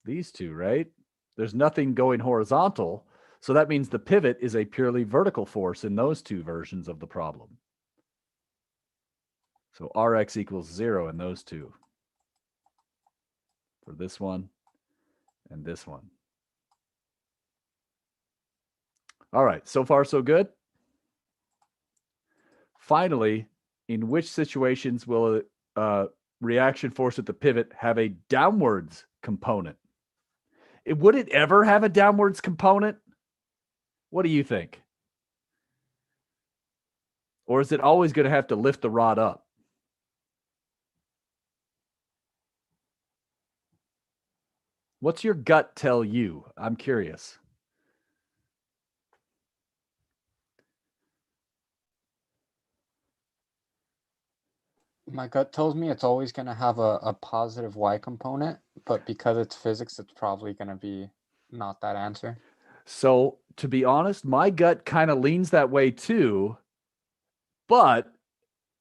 These two, right? There's nothing going horizontal. So that means the pivot is a purely vertical force in those two versions of the problem. So Rx equals 0 in those two. For this one and this one. All right, so far so good. Finally, in which situations will a reaction force at the pivot have a downwards component? Would it ever have a downwards component? What do you think? Or is it always going to have to lift the rod up? What's your gut tell you? I'm curious. My gut tells me it's always going to have a positive Y component, but because it's physics, it's probably going to be not that answer. So to be honest, my gut kind of leans that way too, but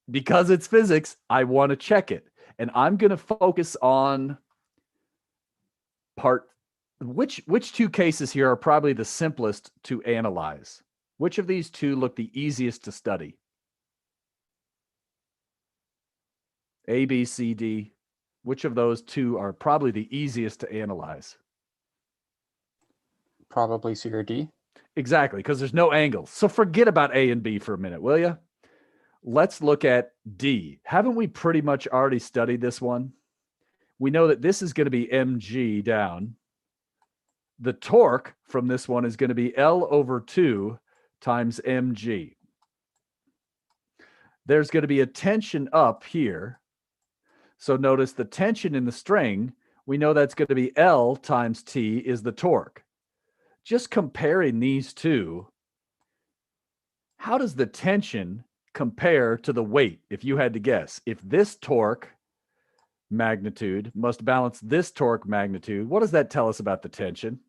because it's physics, I want to check it. And I'm going to focus on which two cases here are probably the simplest to analyze? Which of these two look the easiest to study? A, B, C, D. Which of those two are probably the easiest to analyze? Probably C or D. Exactly, because there's no angles. So forget about A and B for a minute, will you? Let's look at D. Haven't we pretty much already studied this one? We know that this is going to be mg down. The torque from this one is going to be L over 2 times mg. There's going to be a tension up here. So notice the tension in the string, we know that's going to be L times T is the torque. Just comparing these two, how does the tension compare to the weight, if you had to guess? If this torque magnitude must balance this torque magnitude, what does that tell us about the tension?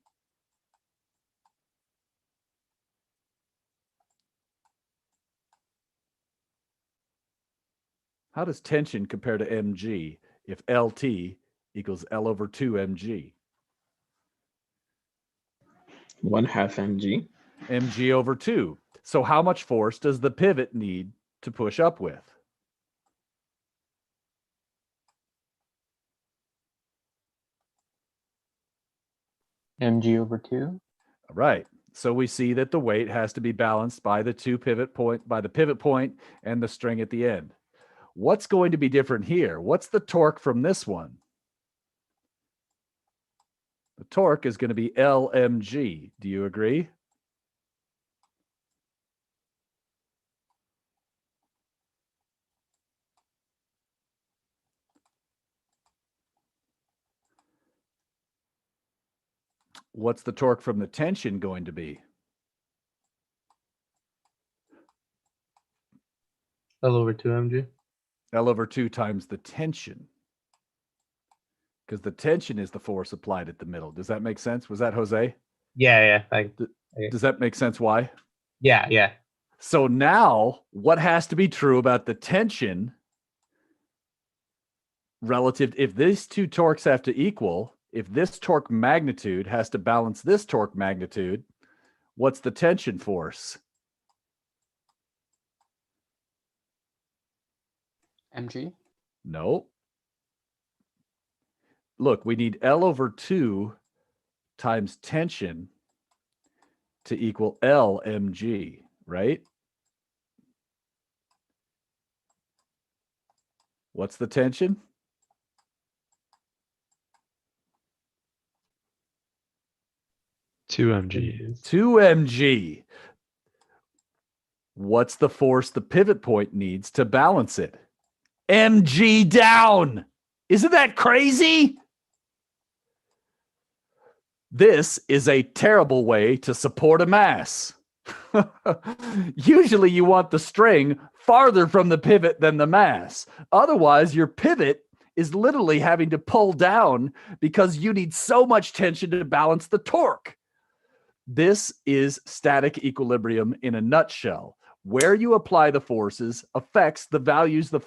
How does tension compare to mg if LT equals L over 2 mg? 1/2 mg. Mg over 2. So how much force does the pivot need to push up with? mg over 2. Right. So we see that the weight has to be balanced by the pivot point and the string at the end. What's going to be different here? What's the torque from this one? The torque is going to be LMG. Do you agree? What's the torque from the tension going to be? L over 2 mg. L over 2 times the tension. Because the tension is the force applied at the middle. Does that make sense? Was that Jose? Yeah, Does that make sense why? yeah. So now what has to be true about the tension relative, if these two torques have to equal, if this torque magnitude has to balance this torque magnitude, what's the tension force? mg. No. Look, we need L over 2 times tension to equal L mg, right? What's the tension? Two mg. 2 mg. What's the force the pivot point needs to balance it? Mg down. Isn't that crazy? This is a terrible way to support a mass. Usually you want the string farther from the pivot than the mass. Otherwise, your pivot is literally having to pull down because you need so much tension to balance the torque. This is static equilibrium in a nutshell. Where you apply the forces affects the values of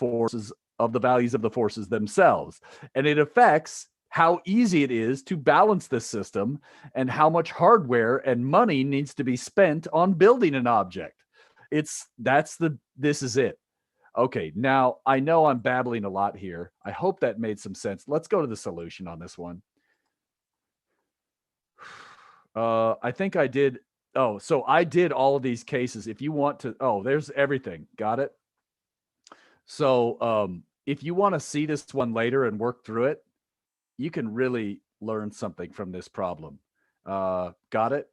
the forces themselves. And it affects how easy it is to balance this system and how much hardware and money needs to be spent on building an object. This is it. Okay, now I know I'm babbling a lot here. I hope that made some sense. Let's go to the solution on this one. I think I did. Oh, so I did all of these cases. If you want to, there's everything. Got it? So if you want to see this one later and work through it, you can really learn something from this problem. Got it?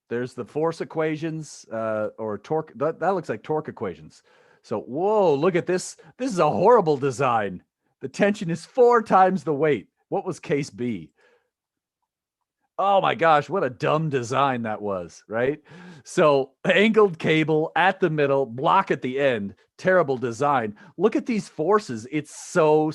There's the force equations or torque. That looks like torque equations. So, whoa, look at this. This is a horrible design. The tension is 4 times the weight. What was case B? Oh my gosh, what a dumb design that was, right? So angled cable at the middle, block at the end, terrible design. Look at these forces. It's so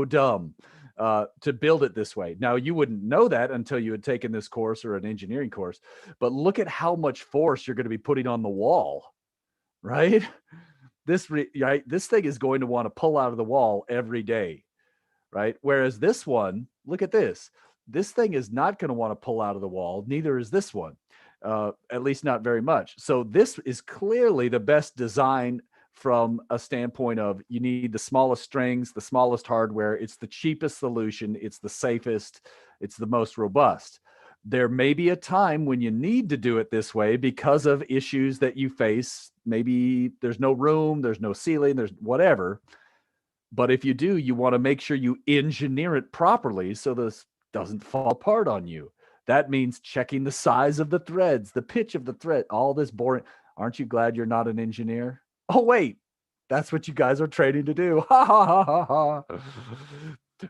dumb to build it this way. Now, you wouldn't know that until you had taken this course or an engineering course, but look at how much force you're going to be putting on the wall, right? This thing is going to want to pull out of the wall every day, right? Whereas this one, look at this. This thing is not going to want to pull out of the wall. Neither is this one, at least not very much. So this is clearly the best design from a standpoint of you need the smallest strings, the smallest hardware. It's the cheapest solution. It's the safest. It's the most robust. There may be a time when you need to do it this way because of issues that you face. Maybe there's no room, there's no ceiling, there's whatever. But if you do, you want to make sure you engineer it properly so this doesn't fall apart on you. That means checking the size of the threads, the pitch of the thread, all this boring. Aren't you glad you're not an engineer? Oh, wait, that's what you guys are training to do. Ha ha ha ha ha.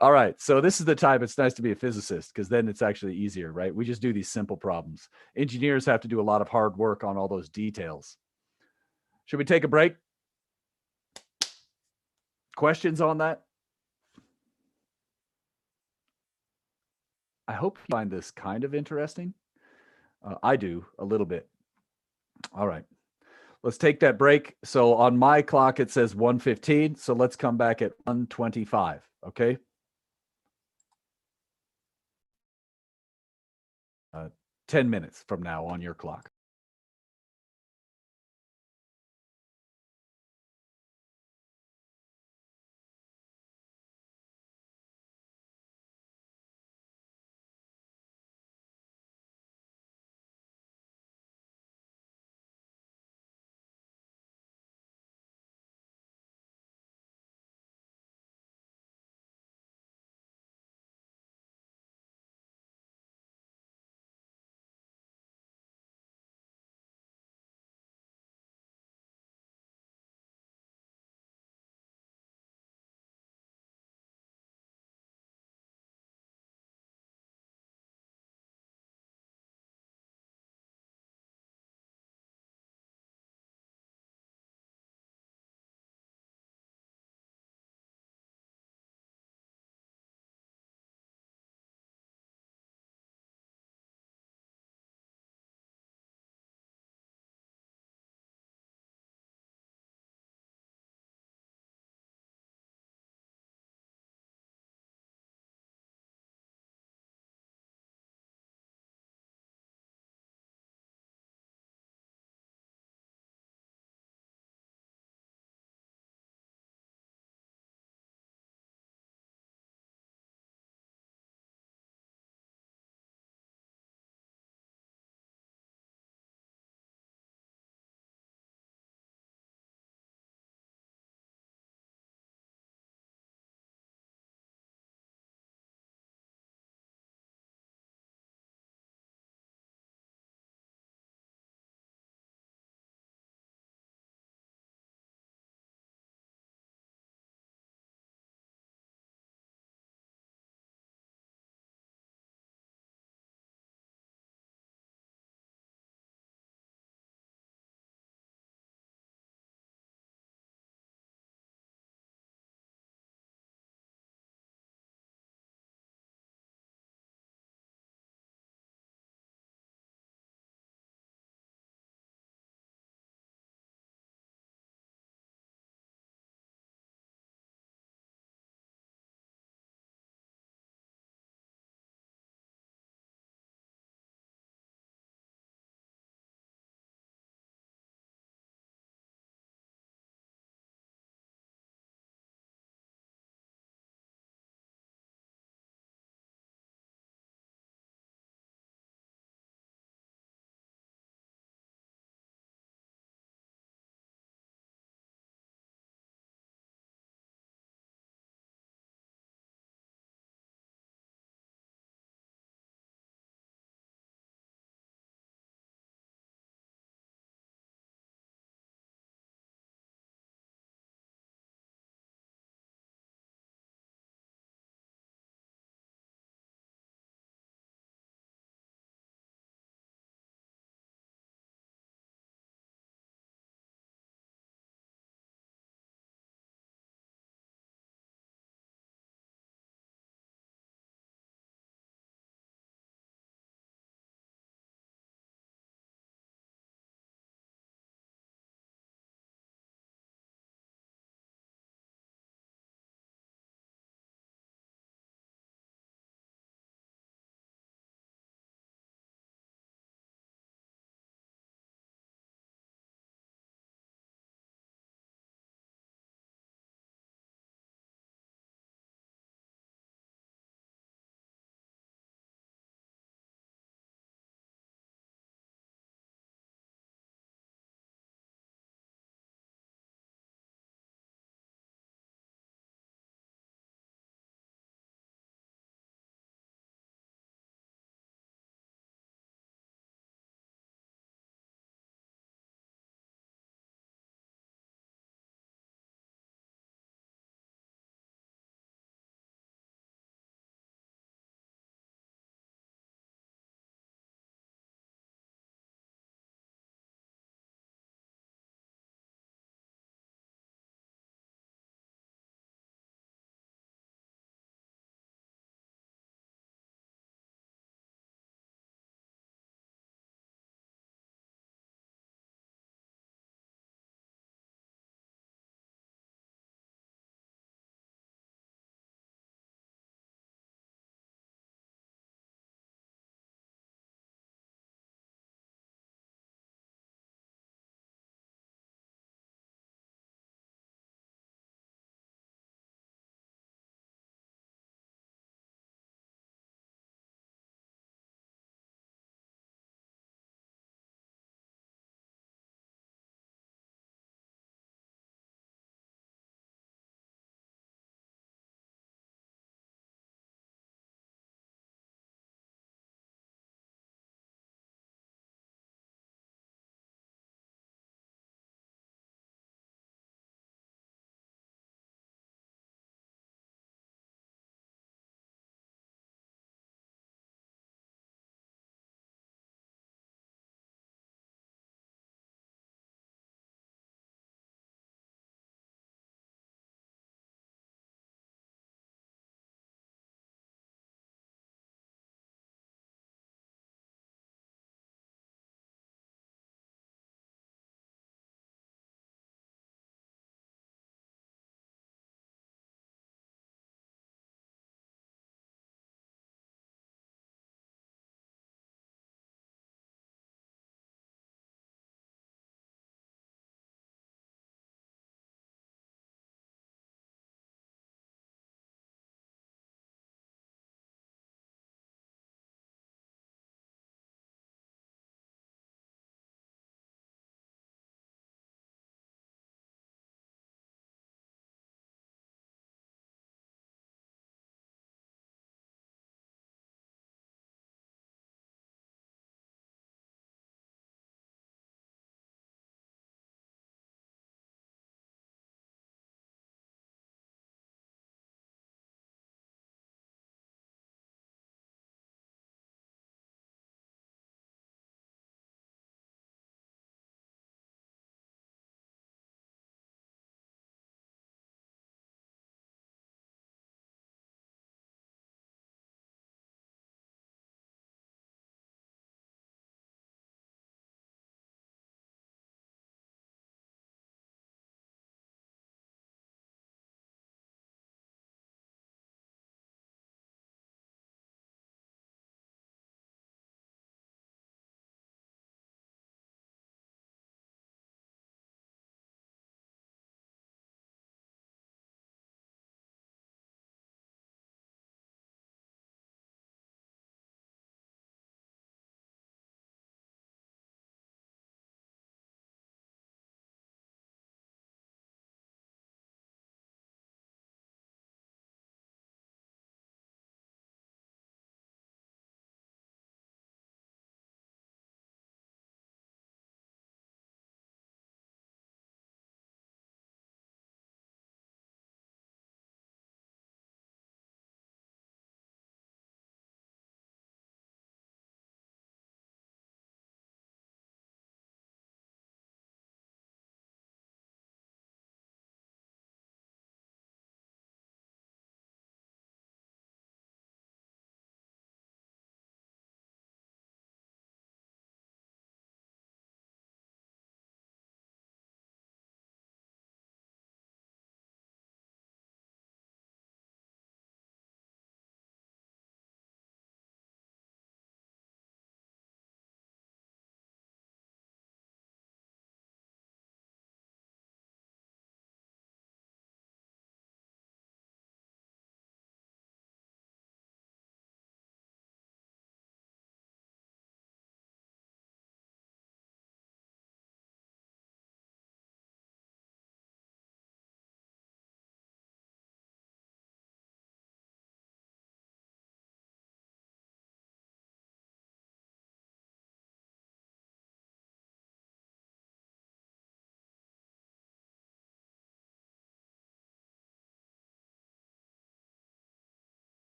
All right. So this is the time it's nice to be a physicist because then it's actually easier, right? We just do these simple problems. Engineers have to do a lot of hard work on all those details. Should we take a break? Questions on that? I hope you find this kind of interesting. I do a little bit. All right. Let's take that break. So on my clock, it says 1:15. So let's come back at 1:25. Okay. 10 minutes from now on your clock.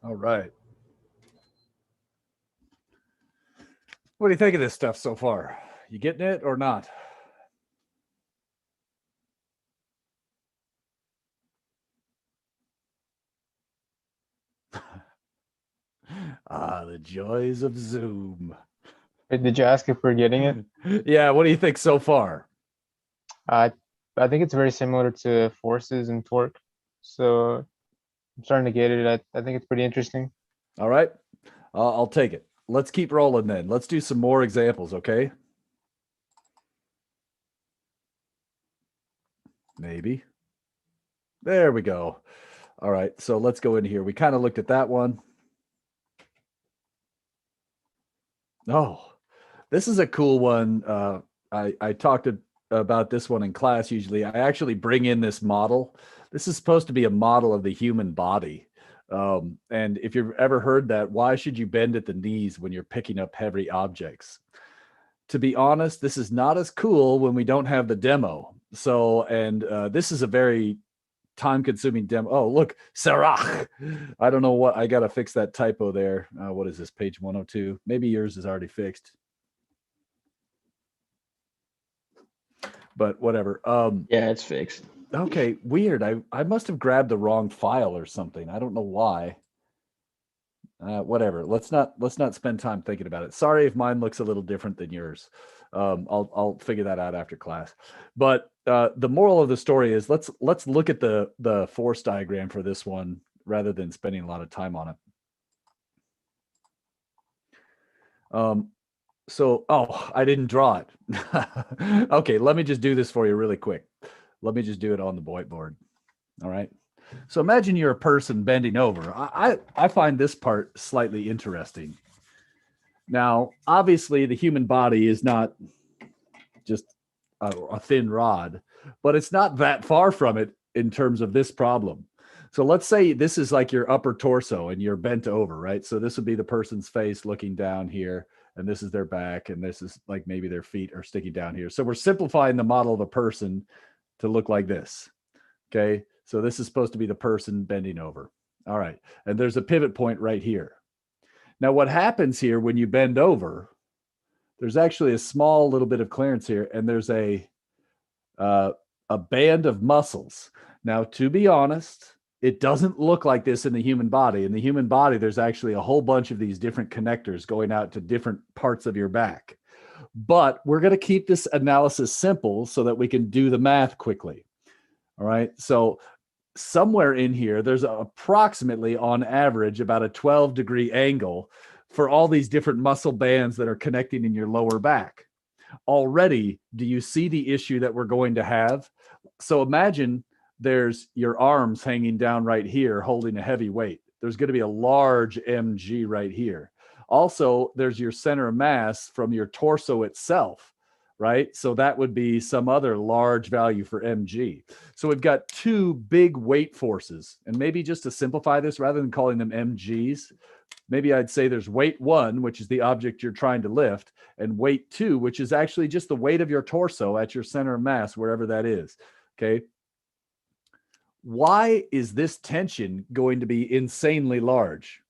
All right. What do you think of this stuff so far? You getting it or not? Ah, the joys of Zoom. Wait, did you ask if we're getting it? Yeah, what do you think so far? I think it's very similar to forces and torque. So I'm starting to get it. I think it's pretty interesting. All right, I'll take it. Let's keep rolling then. Let's do some more examples, okay? Maybe. There we go. All right, so let's go in here. We kind of looked at that one. Oh, this is a cool one. I talked about this one in class usually. I actually bring in this model. This is supposed to be a model of the human body. And if you've ever heard that, why should you bend at the knees when you're picking up heavy objects? To be honest, this is not as cool when we don't have the demo. So, and this is a very time-consuming demo. Oh, look, Sarah. I don't know what, I got to fix that typo there. What is this, page 102? Maybe yours is already fixed. But whatever. Yeah, it's fixed. Okay, weird. I must have grabbed the wrong file or something. I don't know why. Whatever. Let's not spend time thinking about it. Sorry if mine looks a little different than yours. I'll figure that out after class. But the moral of the story is let's look at the force diagram for this one rather than spending a lot of time on it. So, oh, I didn't draw it. Okay, let me just do this for you really quick. Let me just do it on the whiteboard. All right. So imagine you're a person bending over. I find this part slightly interesting. Now, obviously, the human body is not just a thin rod, but it's not that far from it in terms of this problem. So let's say this is like your upper torso and you're bent over, right? So this would be the person's face looking down here, and this is their back, and this is like maybe their feet are sticking down here. So we're simplifying the model of a person to look like this. Okay, so this is supposed to be the person bending over. All right, and there's a pivot point right here. Now what happens here when you bend over, there's actually a small little bit of clearance here, and there's a band of muscles. Now, to be honest, it doesn't look like this in the human body. In the human body, there's actually a whole bunch of these different connectors going out to different parts of your back. But we're going to keep this analysis simple so that we can do the math quickly. All right. So somewhere in here, there's approximately on average about a 12-degree angle for all these different muscle bands that are connecting in your lower back. Already, do you see the issue that we're going to have? So imagine there's your arms hanging down right here holding a heavy weight. There's going to be a large mg right here. Also, there's your center of mass from your torso itself, right? So that would be some other large value for mg. So we've got two big weight forces. And maybe just to simplify this, rather than calling them mgs, maybe I'd say there's weight one, which is the object you're trying to lift, and weight two, which is actually just the weight of your torso at your center of mass, wherever that is. Okay. Why is this tension going to be insanely large?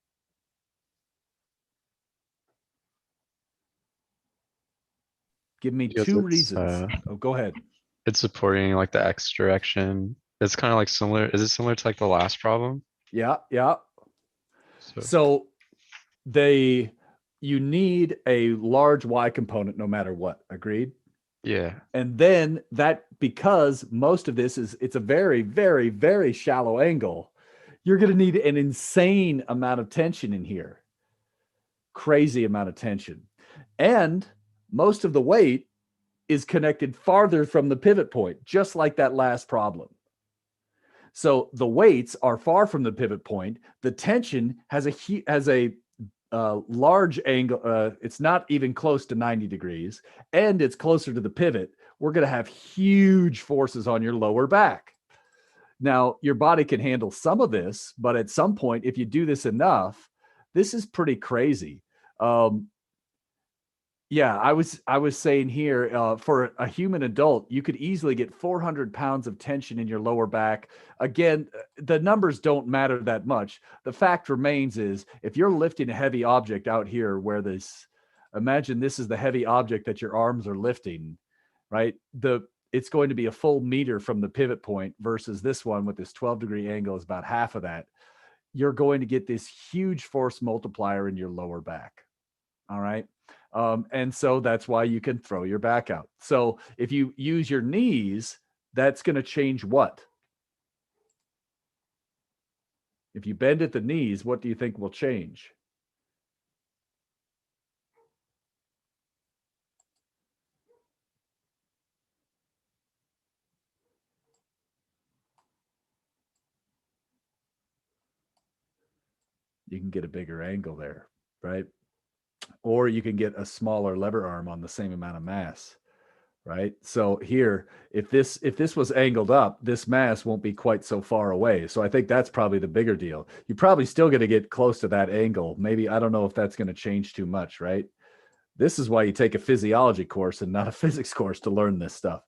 Give me Because two it's, reasons. Oh, go ahead. It's supporting like the X direction. It's kind of like similar. Is it similar to like the last problem? Yeah, yeah. So So you need a large Y component no matter what. Agreed? yeah, And then that, because most of this it's a very, very, very shallow angle, you're going to need an insane amount of tension in here. Crazy amount of tension. And most of the weight is connected farther from the pivot point, just like that last problem. So the weights are far from the pivot point. The tension has a large angle. It's not even close to 90 degrees, and it's closer to the pivot. We're going to have huge forces on your lower back. Now, your body can handle some of this, but at some point, if you do this enough, this is pretty crazy. Yeah, I was saying here, for a human adult, you could easily get 400 pounds of tension in your lower back. Again, the numbers don't matter that much. The fact remains is if you're lifting a heavy object out here, where imagine this is the heavy object that your arms are lifting, right? It's going to be a full meter from the pivot point versus this one with this 12-degree angle is about half of that. You're going to get this huge force multiplier in your lower back. All right. And so that's why you can throw your back out. So if you use your knees, that's going to change what? If you bend at the knees, what do you think will change? You can get a bigger angle there, right? Or you can get a smaller lever arm on the same amount of mass, right? So here, if this was angled up, this mass won't be quite so far away. So I think that's probably the bigger deal. You're probably still going to get close to that angle. Maybe, I don't know if that's going to change too much, right? This is why you take a physiology course and not a physics course to learn this stuff.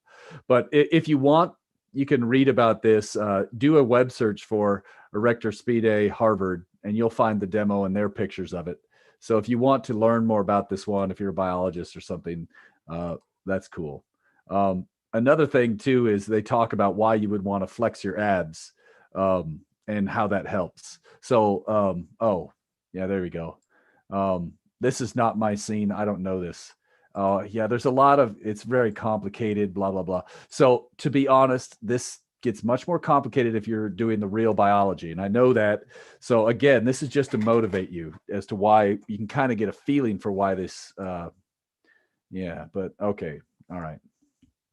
But if you want, you can read about this. Do a web search for Erector Spinae Harvard, and you'll find the demo and their pictures of it. So if you want to learn more about this one, if you're a biologist or something, that's cool. Another thing too is they talk about why you would want to flex your abs, and how that helps. So, oh yeah, there we go. This is not my scene. I don't know this. Yeah, there's a lot of, it's very complicated, blah, blah, blah. So to be honest, this gets much more complicated if you're doing the real biology. And I know that. So again, this is just to motivate you as to why you can kind of get a feeling for why this, yeah, but okay. All right.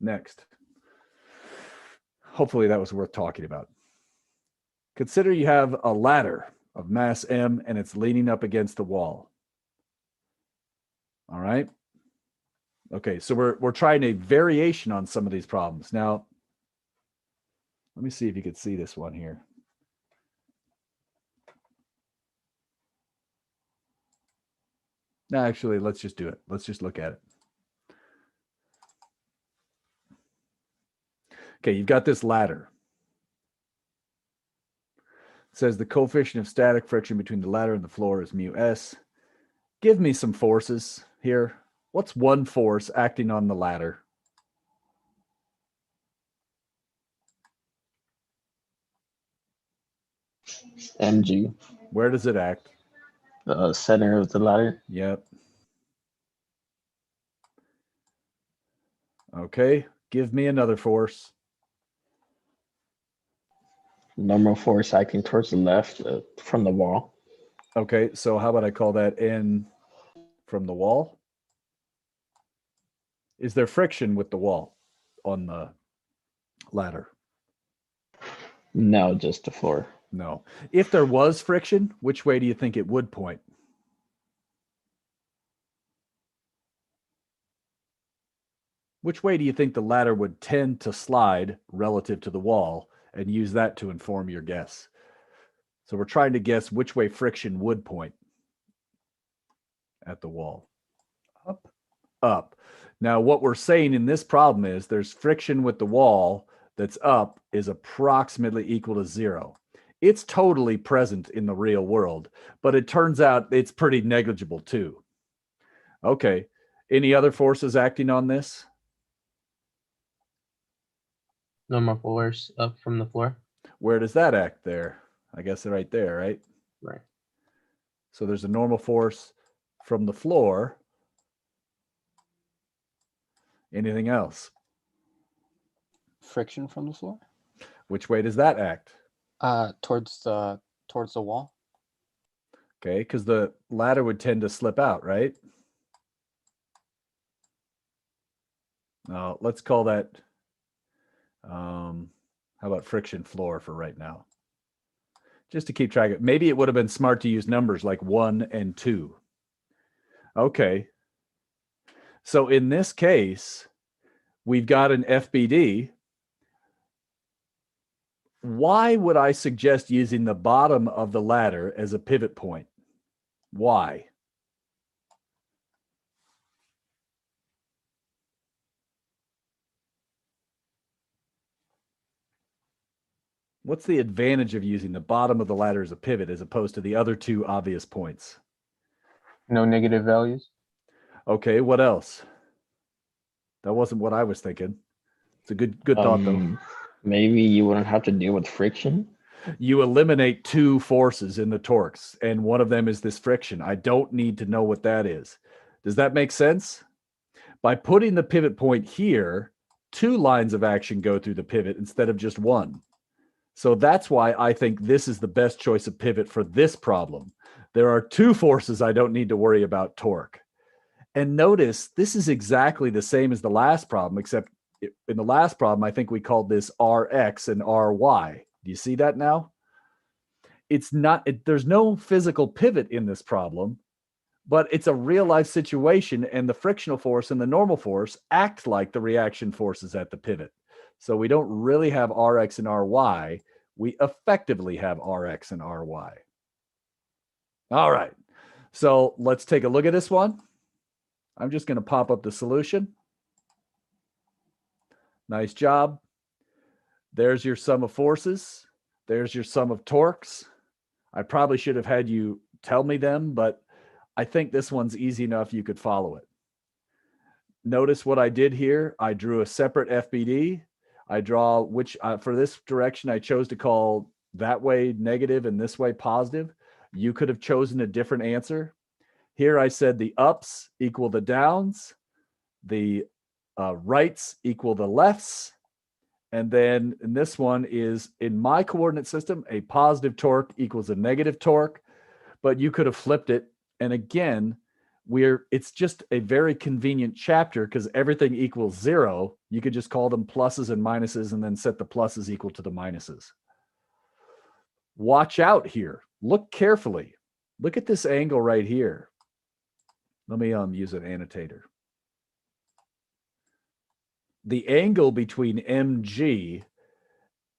Next. Hopefully that was worth talking about. Consider you have a ladder of mass M and it's leaning up against the wall. All right. Okay, so we're trying a variation on some of these problems. Now, let me see if you could see this one here. No, actually, let's just do it. Let's just look at it. Okay, you've got this ladder. It says the coefficient of static friction between the ladder and the floor is mu s. Give me some forces here. What's one force acting on the ladder? mg, Where does it act? the center of the ladder. Yep. Okay, give me another force. Normal force acting towards the left from the wall. Okay, so how about I call that N from the wall? Is there friction with the wall on the ladder? No, just the floor. No. If there was friction, which way do you think it would point? Which way do you think the ladder would tend to slide relative to the wall, and use that to inform your guess? So we're trying to guess which way friction would point at the wall. Up, up. Now, what we're saying in this problem is there's friction with the wall that's up is approximately equal to 0. It's totally present in the real world, but it turns out it's pretty negligible too. Okay. Any other forces acting on this? Normal force up from the floor. Where does that act there? I guess right there, right? Right. So there's a normal force from the floor. Anything else? Friction from the floor? Which way does that act? Towards the wall. Okay, because the ladder would tend to slip out, right? Let's call that, how about friction floor for right now? Just to keep track of, maybe it would have been smart to use numbers like 1 and 2. Okay. So in this case, we've got an FBD. Why would I suggest using the bottom of the ladder as a pivot point? Why? What's the advantage of using the bottom of the ladder as a pivot as opposed to the other two obvious points? No negative values. Okay, what else? That wasn't what I was thinking. It's a good thought though. Maybe you wouldn't have to deal with friction. You eliminate two forces in the torques, and one of them is this friction. I don't need to know what that is. Does that make sense? By putting the pivot point here, two lines of action go through the pivot instead of just one. So that's why I think this is the best choice of pivot for this problem. There are two forces I don't need to worry about torque. And notice this is exactly the same as the last problem, except in the last problem, I think we called this Rx and Ry. Do you see that now? It's not, there's no physical pivot in this problem, but it's a real life situation, and the frictional force and the normal force act like the reaction forces at the pivot. So we don't really have Rx and Ry. We effectively have Rx and Ry. All right. So let's take a look at this one. I'm just going to pop up the solution. Nice job. There's your sum of forces. There's your sum of torques. I probably should have had you tell me them, but I think this one's easy enough you could follow it. Notice what I did here. I drew a separate FBD. I draw which, for this direction, I chose to call that way negative and this way positive. You could have chosen a different answer. Here I said the ups equal the downs, the rights equal the lefts, and then in this one is, in my coordinate system, a positive torque equals a negative torque, but you could have flipped it. And again, it's just a very convenient chapter because everything equals 0. You could just call them pluses and minuses and then set the pluses equal to the minuses. Watch out here. Look carefully. Look at this angle right here. Let me use an annotator. The angle between MG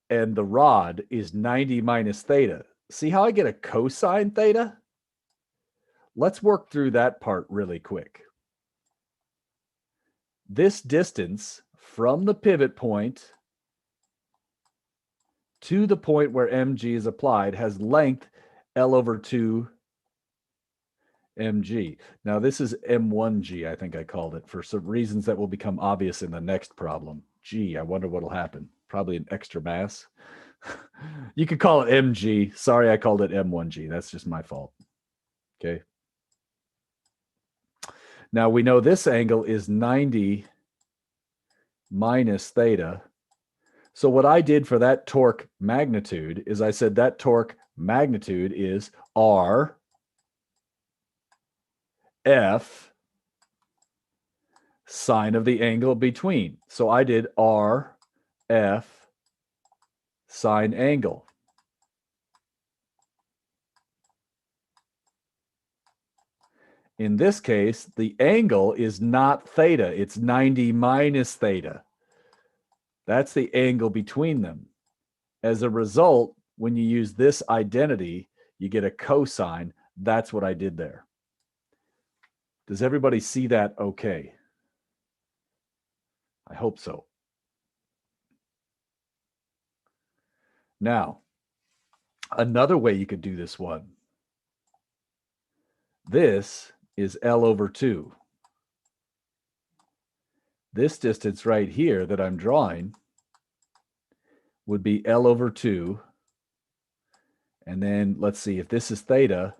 and the rod is 90 minus theta. See how I get a cosine theta? Let's work through that part really quick. This distance from the pivot point to the point where MG is applied has length L over 2 MG. Now this is M1G, I think I called it, for some reasons that will become obvious in the next problem. Gee, I wonder what'll happen. Probably an extra mass. You could call it MG. Sorry, I called it M1G. That's just my fault. Okay. Now we know this angle is 90 minus theta. So what I did for that torque magnitude is I said that torque magnitude is R F sine of the angle between. So I did R F sine angle. In this case, the angle is not theta. It's 90 minus theta. That's the angle between them. As a result, when you use this identity, you get a cosine. That's what I did there. Does everybody see that okay? I hope so. Now, another way you could do this one. This is L over 2. This distance right here that I'm drawing would be L over 2. And then let's see, if this is theta,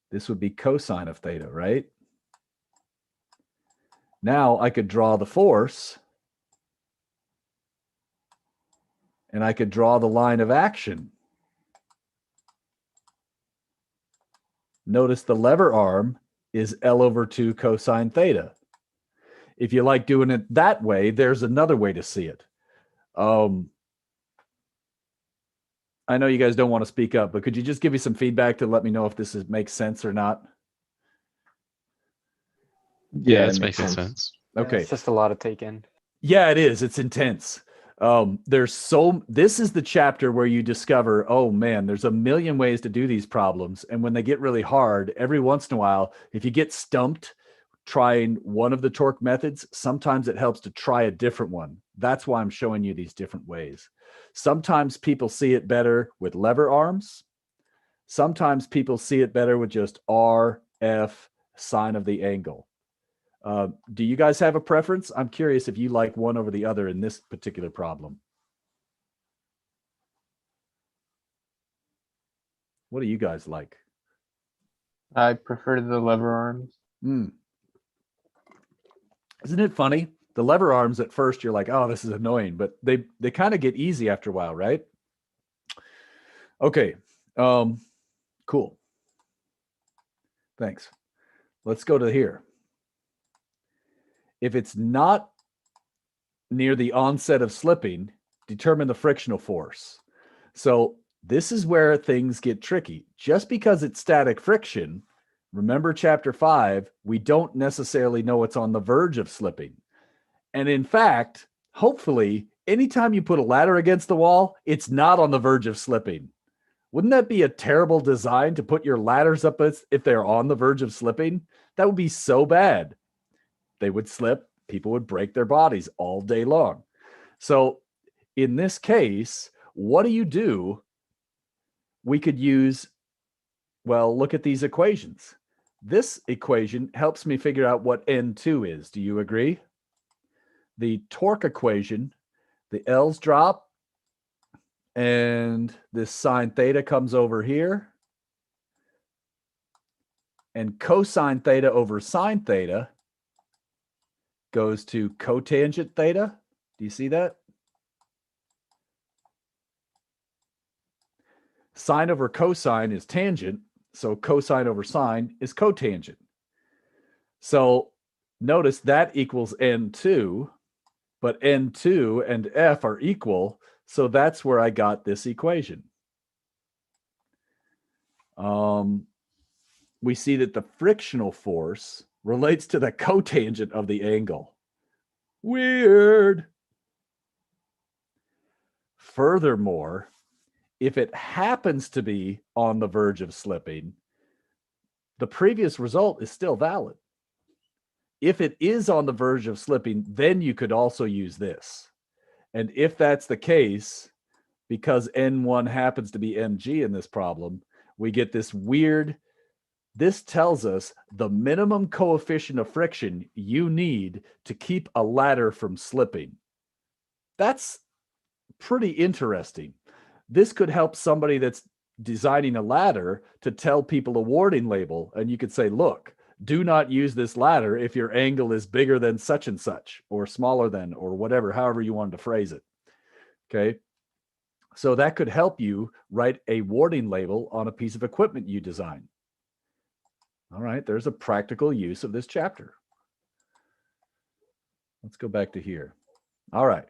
this would be cosine of theta, right? Now I could draw the force, and I could draw the line of action. Notice the lever arm is L over 2 cosine theta. If you like doing it that way, there's another way to see it. I know you guys don't want to speak up, but could you just give me some feedback to let me know if this makes sense or not? Yeah, it it's makes making sense. sense. Okay. It's just a lot to take in. Yeah, it is. It's intense. This is the chapter where you discover, oh man, there's a million ways to do these problems. And when they get really hard, every once in a while, if you get stumped trying one of the torque methods, sometimes it helps to try a different one. That's why I'm showing you these different ways. Sometimes people see it better with lever arms. Sometimes people see it better with just R, F, sine of the angle. Do you guys have a preference? I'm curious if you like one over the other in this particular problem. What do you guys like? I prefer the lever arms. Isn't it funny? The lever arms at first, you're like, oh, this is annoying, but they kind of get easy after a while, right? Okay. Cool. Thanks. Let's go to here. If it's not near the onset of slipping, determine the frictional force. So this is where things get tricky. Just because it's static friction, remember chapter 5, we don't necessarily know it's on the verge of slipping. And in fact, hopefully, anytime you put a ladder against the wall, it's not on the verge of slipping. Wouldn't that be a terrible design to put your ladders up if they're on the verge of slipping? That would be so bad. They would slip, people would break their bodies all day long. So in this case, what do? We could use, well, look at these equations. This equation helps me figure out what N2 is. Do you agree? The torque equation, the L's drop, and this sine theta comes over here. And cosine theta over sine theta goes to cotangent theta. Do you see that? Sine over cosine is tangent, so cosine over sine is cotangent. So notice that equals N2, but N2 and F are equal, so that's where I got this equation. We see that the frictional force relates to the cotangent of the angle. Weird. Furthermore, if it happens to be on the verge of slipping, the previous result is still valid. If it is on the verge of slipping, then you could also use this. And if that's the case, because N1 happens to be mg in this problem, we get this weird, this tells us the minimum coefficient of friction you need to keep a ladder from slipping. That's pretty interesting. This could help somebody that's designing a ladder to tell people a warning label. And you could say, look, do not use this ladder if your angle is bigger than such and such, or smaller than, or whatever, however you wanted to phrase it. Okay. So that could help you write a warning label on a piece of equipment you design. All right, there's a practical use of this chapter. Let's go back to here. All right.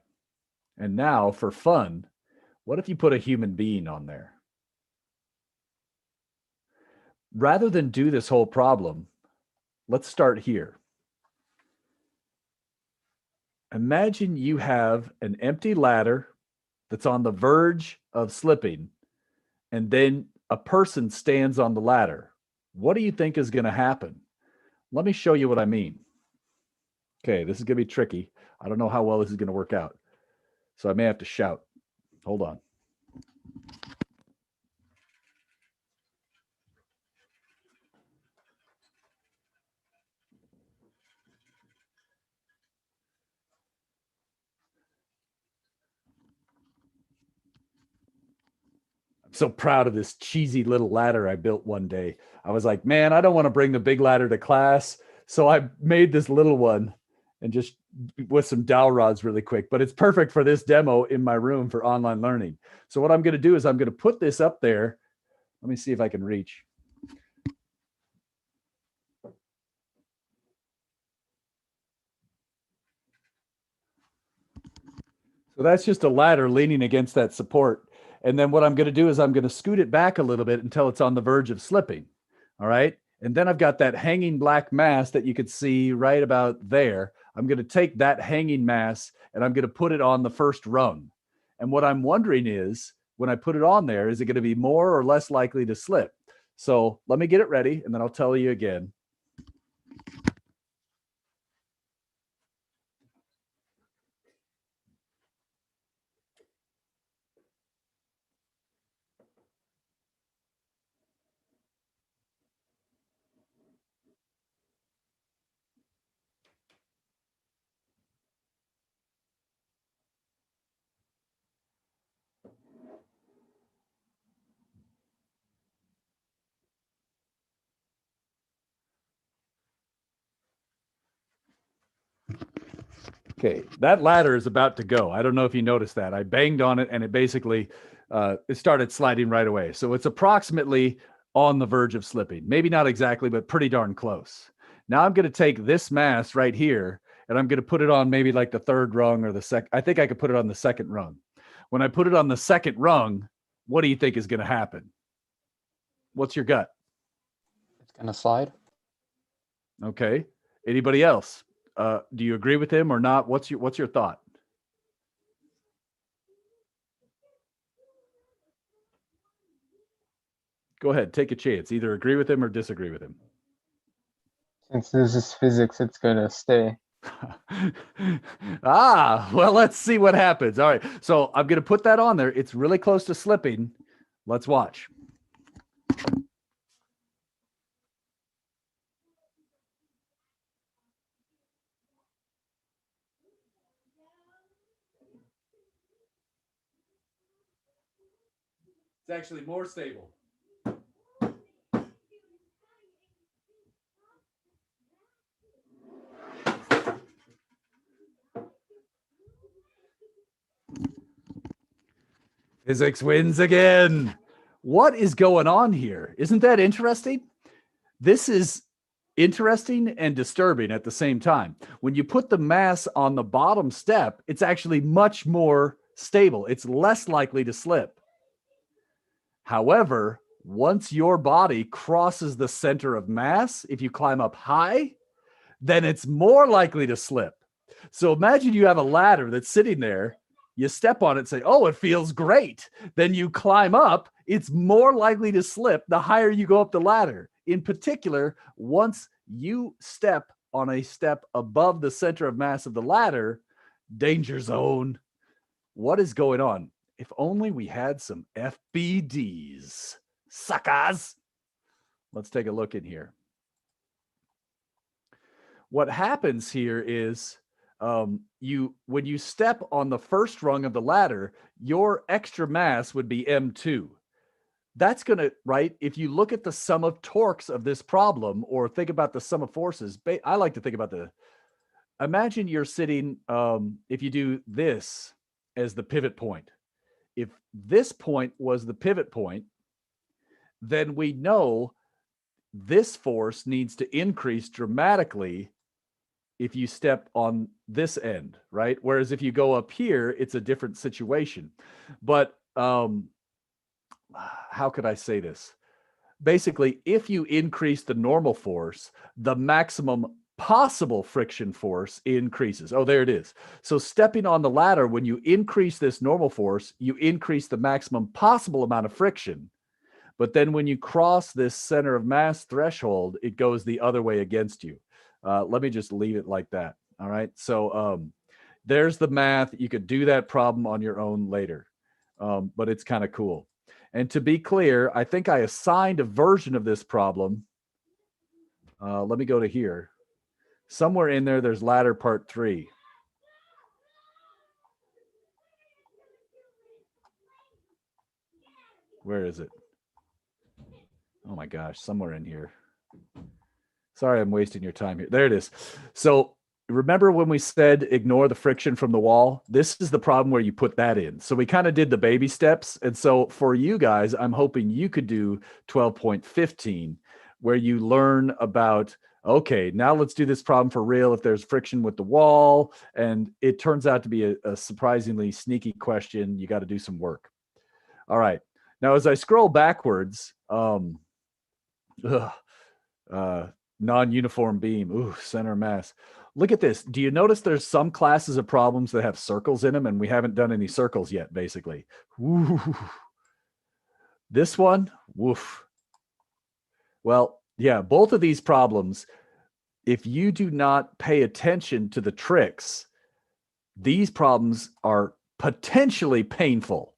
And now for fun, what if you put a human being on there? Rather than do this whole problem, let's start here. Imagine you have an empty ladder that's on the verge of slipping, and then a person stands on the ladder. What do you think is going to happen? Let me show you what I mean. Okay, this is going to be tricky. I don't know how well this is going to work out, so I may have to shout. Hold on. I'm so proud of this cheesy little ladder I built one day. I was like, man, I don't want to bring the big ladder to class, so I made this little one and just with some dowel rods really quick, but it's perfect for this demo in my room for online learning. So what I'm going to do is I'm going to put this up there. Let me see if I can reach. So that's just a ladder leaning against that support. And then what I'm going to do is I'm going to scoot it back a little bit until it's on the verge of slipping. All right. And then I've got that hanging black mass that you could see right about there. I'm going to take that hanging mass and I'm going to put it on the first rung. And what I'm wondering is, when I put it on there, is it going to be more or less likely to slip? So let me get it ready and then I'll tell you again. Okay, that ladder is about to go. I don't know if you noticed that. I banged on it and it basically it started sliding right away. So it's approximately on the verge of slipping. Maybe not exactly, but pretty darn close. Now I'm going to take this mass right here and I'm going to put it on maybe like the third rung or the second. I think I could put it on the second rung. When I put it on the second rung, what do you think is going to happen? What's your gut? It's gonna slide. Okay. Anybody else? Do you agree with him or not? What's your thought? Go ahead, take a chance. Either agree with him or disagree with him. Since this is physics, it's gonna stay. Well, let's see what happens. All right. So I'm going to put that on there. It's really close to slipping. Let's watch. It's actually more stable. Physics wins again. What is going on here? Isn't that interesting? This is interesting and disturbing at the same time. When you put the mass on the bottom step, it's actually much more stable. It's less likely to slip. However, once your body crosses the center of mass, if you climb up high, then it's more likely to slip. So imagine you have a ladder that's sitting there. You step on it and say, oh, it feels great. Then you climb up, it's more likely to slip the higher you go up the ladder. In particular, once you step on a step above the center of mass of the ladder, danger zone. What is going on? If only we had some FBDs. Suckers. Let's take a look in here. What happens here is when you step on the first rung of the ladder, your extra mass would be M2. That's going to, right? If you look at the sum of torques of this problem or think about the sum of forces, I like to think about imagine you're sitting, if you do this as the pivot point, if this point was the pivot point, then we know this force needs to increase dramatically if you step on this end, right? Whereas if you go up here, it's a different situation. But how could I say this? Basically, if you increase the normal force, the maximum possible friction force increases. Oh, there it is. So stepping on the ladder, when you increase this normal force, you increase the maximum possible amount of friction. But then when you cross this center of mass threshold, it goes the other way against you. Let me just leave it like that. All right. So there's the math. You could do that problem on your own later, but it's kind of cool. And to be clear, I think I assigned a version of this problem. Let me go to here. Somewhere in there, there's ladder part 3. Where is it? Oh my gosh, somewhere in here. Sorry, I'm wasting your time here. There it is. So remember when we said ignore the friction from the wall? This is the problem where you put that in. So we kind of did the baby steps. And so for you guys, I'm hoping you could do 12.15, where you learn about, okay, now let's do this problem for real if there's friction with the wall. And it turns out to be a surprisingly sneaky question. You got to do some work. All right. Now, as I scroll backwards, non-uniform beam, ooh, center mass. Look at this. Do you notice there's some classes of problems that have circles in them, and we haven't done any circles yet, basically. Ooh. This one, woof. Well, yeah, both of these problems, if you do not pay attention to the tricks, these problems are potentially painful.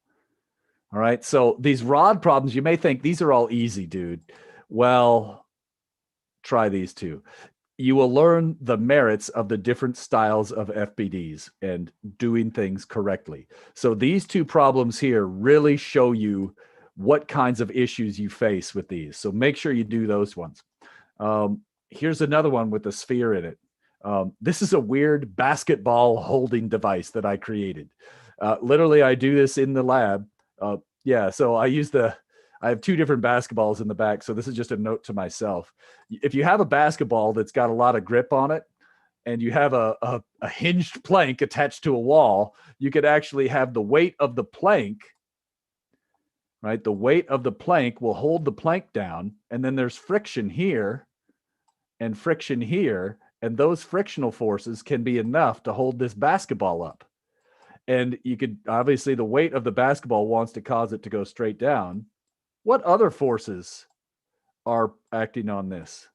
All right, so these rod problems, you may think these are all easy, dude. Well, try these two. You will learn the merits of the different styles of FBDs and doing things correctly. So these two problems here really show you what kinds of issues you face with these. So make sure you do those ones. Here's another one with a sphere in it. This is a weird basketball holding device that I created. Literally, I do this in the lab. Yeah, so I have two different basketballs in the back. So this is just a note to myself. If you have a basketball that's got a lot of grip on it, and you have a hinged plank attached to a wall, you could actually have the weight of the plank, right? The weight of the plank will hold the plank down, and then there's friction here and friction here, and those frictional forces can be enough to hold this basketball up. And you could, obviously, the weight of the basketball wants to cause it to go straight down. What other forces are acting on this?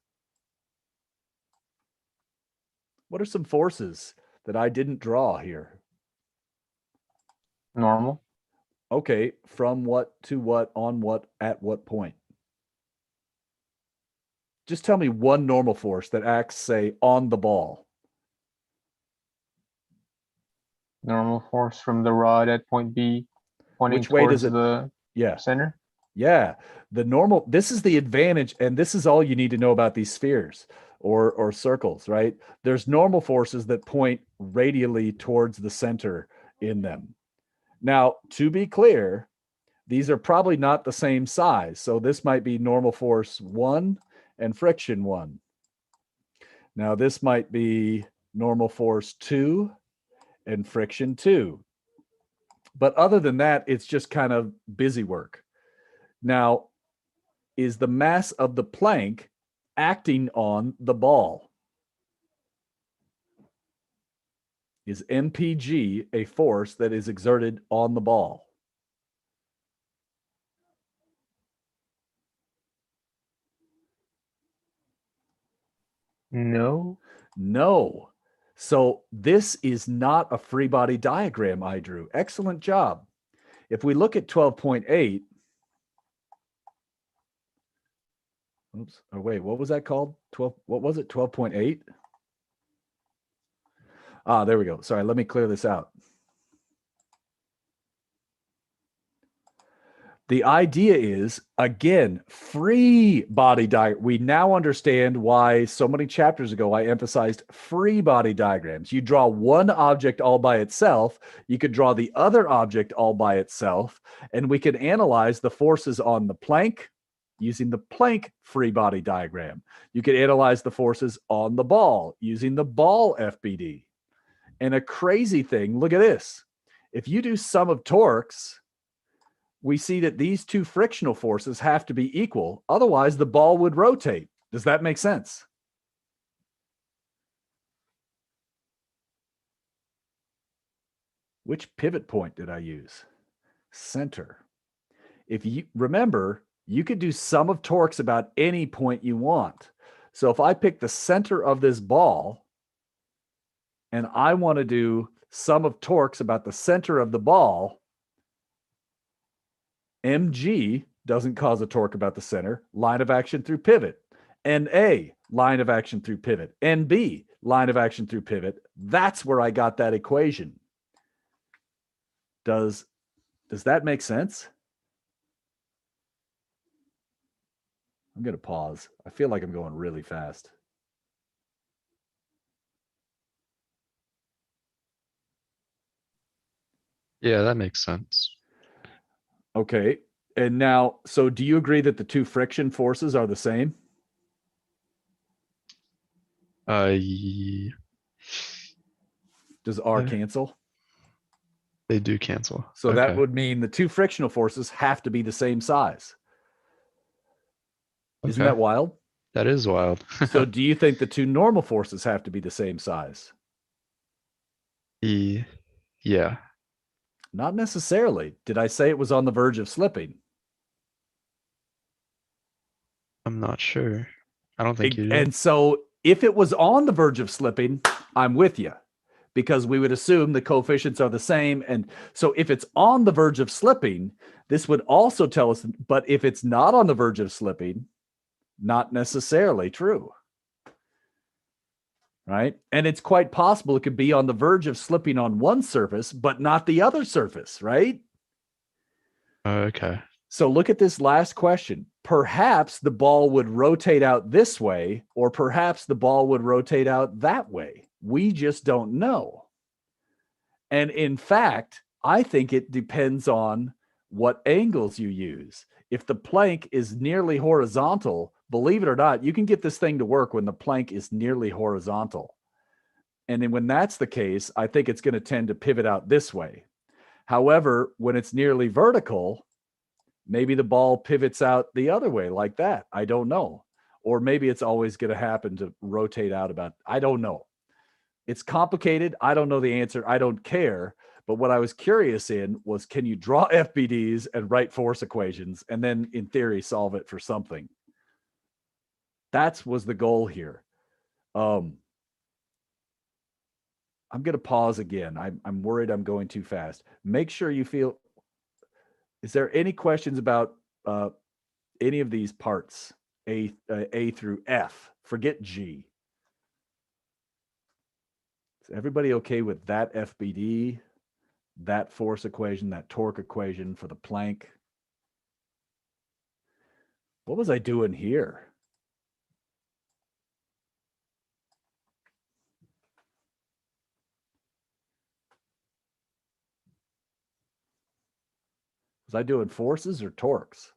What are some forces that I didn't draw here? Normal. Okay, from what to what, on what, at what point? Just tell me one normal force that acts, say, on the ball. Normal force from the rod at point B, pointing Which way towards does it? the Yeah, center. yeah. The normal, this is the advantage, and this is all you need to know about these spheres or circles, right? There's normal forces that point radially towards the center in them. Now, to be clear, these are probably not the same size. So this might be normal force 1 and friction 1. Now this might be normal force 2 and friction 2. But other than that, it's just kind of busy work. Now, is the mass of the plank acting on the ball? Is MPG a force that is exerted on the ball? No. No. So this is not a free body diagram I drew. Excellent job. If we look at 12.8, oops, oh wait, what was that called? 12, what was it? 12.8? Ah, there we go. Sorry, let me clear this out. The idea is, again, free body diagram. We now understand why so many chapters ago I emphasized free body diagrams. You draw one object all by itself, you could draw the other object all by itself, and we could analyze the forces on the plank using the plank free body diagram. You could analyze the forces on the ball using the ball FBD. And a crazy thing, look at this. If you do sum of torques, we see that these two frictional forces have to be equal. Otherwise, the ball would rotate. Does that make sense? Which pivot point did I use? Center. If you remember, you could do sum of torques about any point you want. So if I pick the center of this ball and I want to do sum of torques about the center of the ball, mg doesn't cause a torque about the center, line of action through pivot. NA, line of action through pivot. NB, line of action through pivot. That's where I got that equation. Does that make sense? I'm going to pause. I feel like I'm going really fast. Yeah, that makes sense. Okay. And now, so do you agree that the two friction forces are the same? Ye- Does R Yeah. cancel? They do cancel. So that Okay. would mean the two frictional forces have to be the same size. Isn't Okay. that wild? That is wild. So do you think the two normal forces have to be the same size? Yeah. Not necessarily. Did I say it was on the verge of slipping? I'm not sure. I don't think you did. And so if it was on the verge of slipping, I'm with you, because we would assume the coefficients are the same. And so if it's on the verge of slipping, this would also tell us, but if it's not on the verge of slipping, not necessarily true. Right? And it's quite possible it could be on the verge of slipping on one surface, but not the other surface, right? Okay. So look at this last question. Perhaps the ball would rotate out this way, or perhaps the ball would rotate out that way. We just don't know. And in fact, I think it depends on what angles you use. If the plank is nearly horizontal, believe it or not, you can get this thing to work when the plank is nearly horizontal. And then when that's the case, I think it's going to tend to pivot out this way. However, when it's nearly vertical, maybe the ball pivots out the other way like that. I don't know. Or maybe it's always going to happen to rotate out about, I don't know. It's complicated. I don't know the answer. I don't care. But what I was curious in was, can you draw FBDs and write force equations and then in theory solve it for something? That was the goal here. I'm going to pause again. I'm worried I'm going too fast. Make sure you feel, is there any questions about any of these parts, A through F? Forget G. Is everybody okay with that FBD, that force equation, that torque equation for the plank? What was I doing here? Was I doing forces or torques?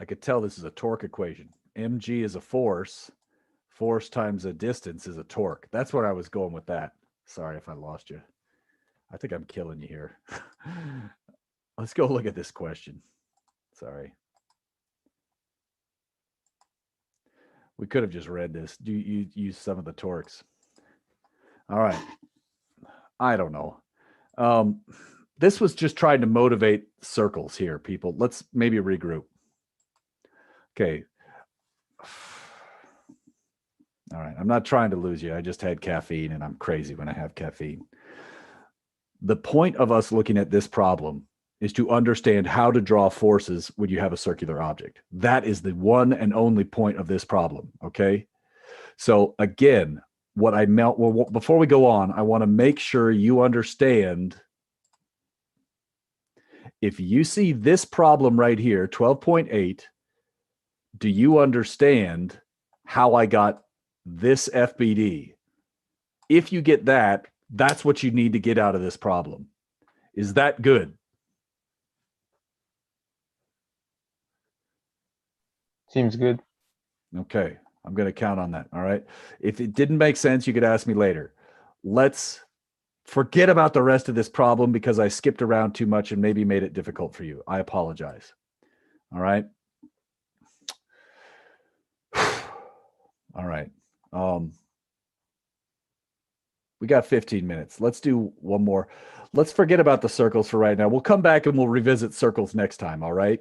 I could tell this is a torque equation. mg is a force. Force times a distance is a torque. That's where I was going with that. Sorry if I lost you. I think I'm killing you here. Let's go look at this question. Sorry. We could have just read this. Do you use some of the torques? All right. I don't know. This was just trying to motivate circles here, people. Let's maybe regroup. Okay. All right. I'm not trying to lose you. I just had caffeine and I'm crazy when I have caffeine. The point of us looking at this problem is to understand how to draw forces when you have a circular object. That is the one and only point of this problem. Okay. So again, what I meant, well, before we go on, I want to make sure you understand. If you see this problem right here, 12.8, do you understand how I got this FBD? If you get that, that's what you need to get out of this problem. Is that good? Seems good. Okay. I'm going to count on that. All right. If it didn't make sense, you could ask me later. Let's forget about the rest of this problem because I skipped around too much and maybe made it difficult for you. I apologize. All right. All right. We got 15 minutes. Let's do one more. Let's forget about the circles for right now. We'll come back and we'll revisit circles next time. All right.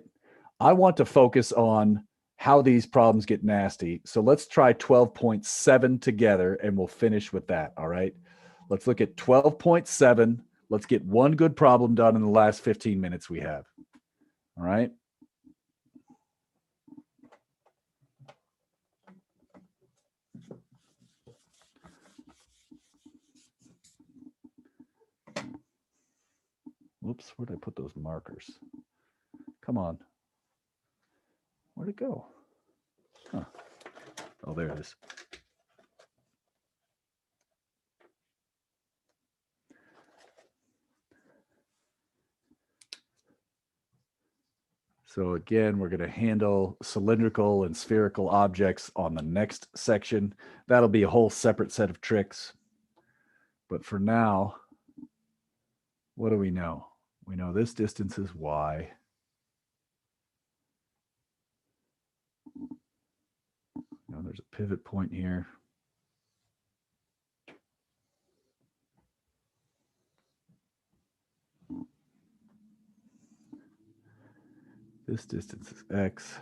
I want to focus on how these problems get nasty. So let's try 12.7 together and we'll finish with that. All right. Let's look at 12.7. Let's get one good problem done in the last 15 minutes we have. All right. Whoops, where'd I put those markers? Come on. Where'd it go? Huh. Oh, there it is. So again, we're going to handle cylindrical and spherical objects on the next section. That'll be a whole separate set of tricks. But for now, what do we know? We know this distance is y. Now there's a pivot point here. This distance is x.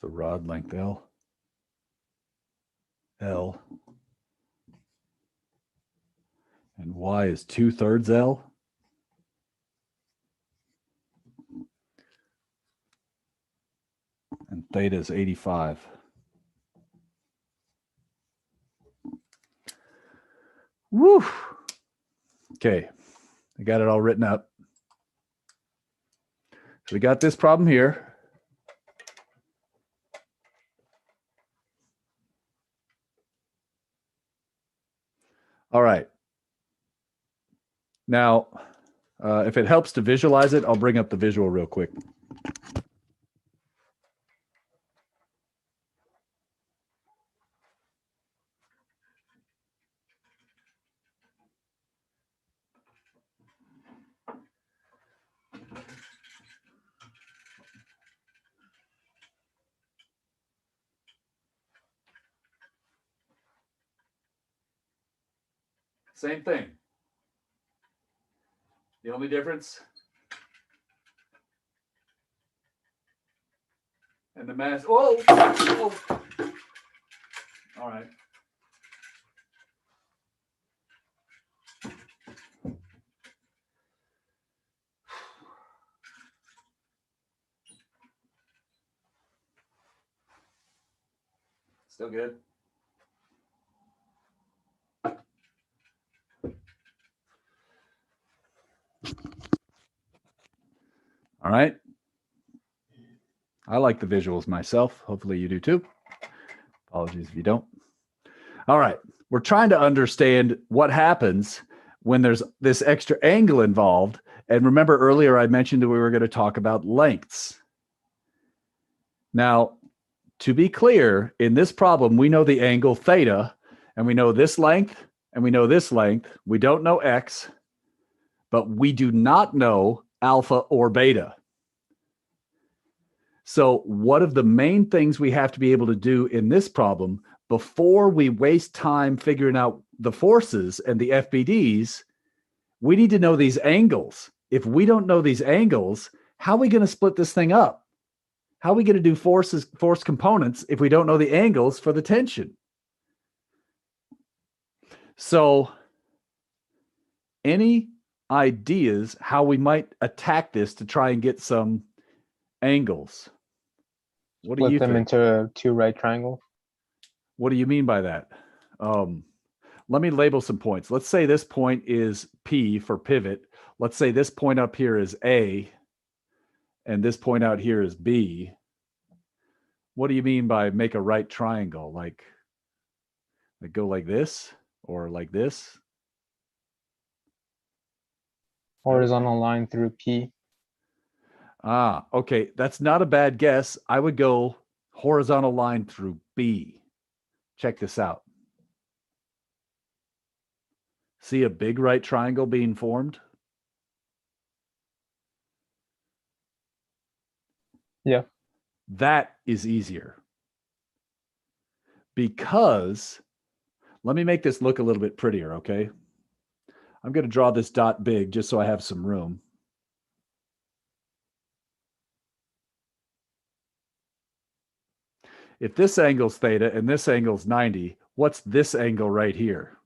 the rod length L. L. And Y is 2/3 L. And theta is 85. Woo. Okay. I got it all written up. So we got this problem here. All right. Now, if it helps to visualize it, I'll bring up the visual real quick. Same thing. The only difference, and the mass. Whoa! Whoa. All right. Still good. All right. I like the visuals myself. Hopefully you do too. Apologies if you don't. All right. We're trying to understand what happens when there's this extra angle involved. And remember earlier I mentioned that we were going to talk about lengths. Now, to be clear, in this problem, we know the angle theta, and we know this length, and we know this length. We don't know x, but we do not know alpha or beta. So one of the main things we have to be able to do in this problem before we waste time figuring out the forces and the FBDs, we need to know these angles. If we don't know these angles, how are we going to split this thing up? How are we going to do force components if we don't know the angles for the tension? So any ideas how we might attack this to try and get some angles? What do you Split them think? into two right triangles. What do you mean by that? Let me label some points. Let's say this point is P for pivot. Let's say this point up here is A, and this point out here is B. What do you mean by make a right triangle? Like go like this or like this? Horizontal line through P. Ah, okay. That's not a bad guess. I would go horizontal line through B. Check this out. See a big right triangle being formed? Yeah. That is easier. Because, let me make this look a little bit prettier, okay? I'm going to draw this dot big just so I have some room. If this angle's theta and this angle's 90, what's this angle right here?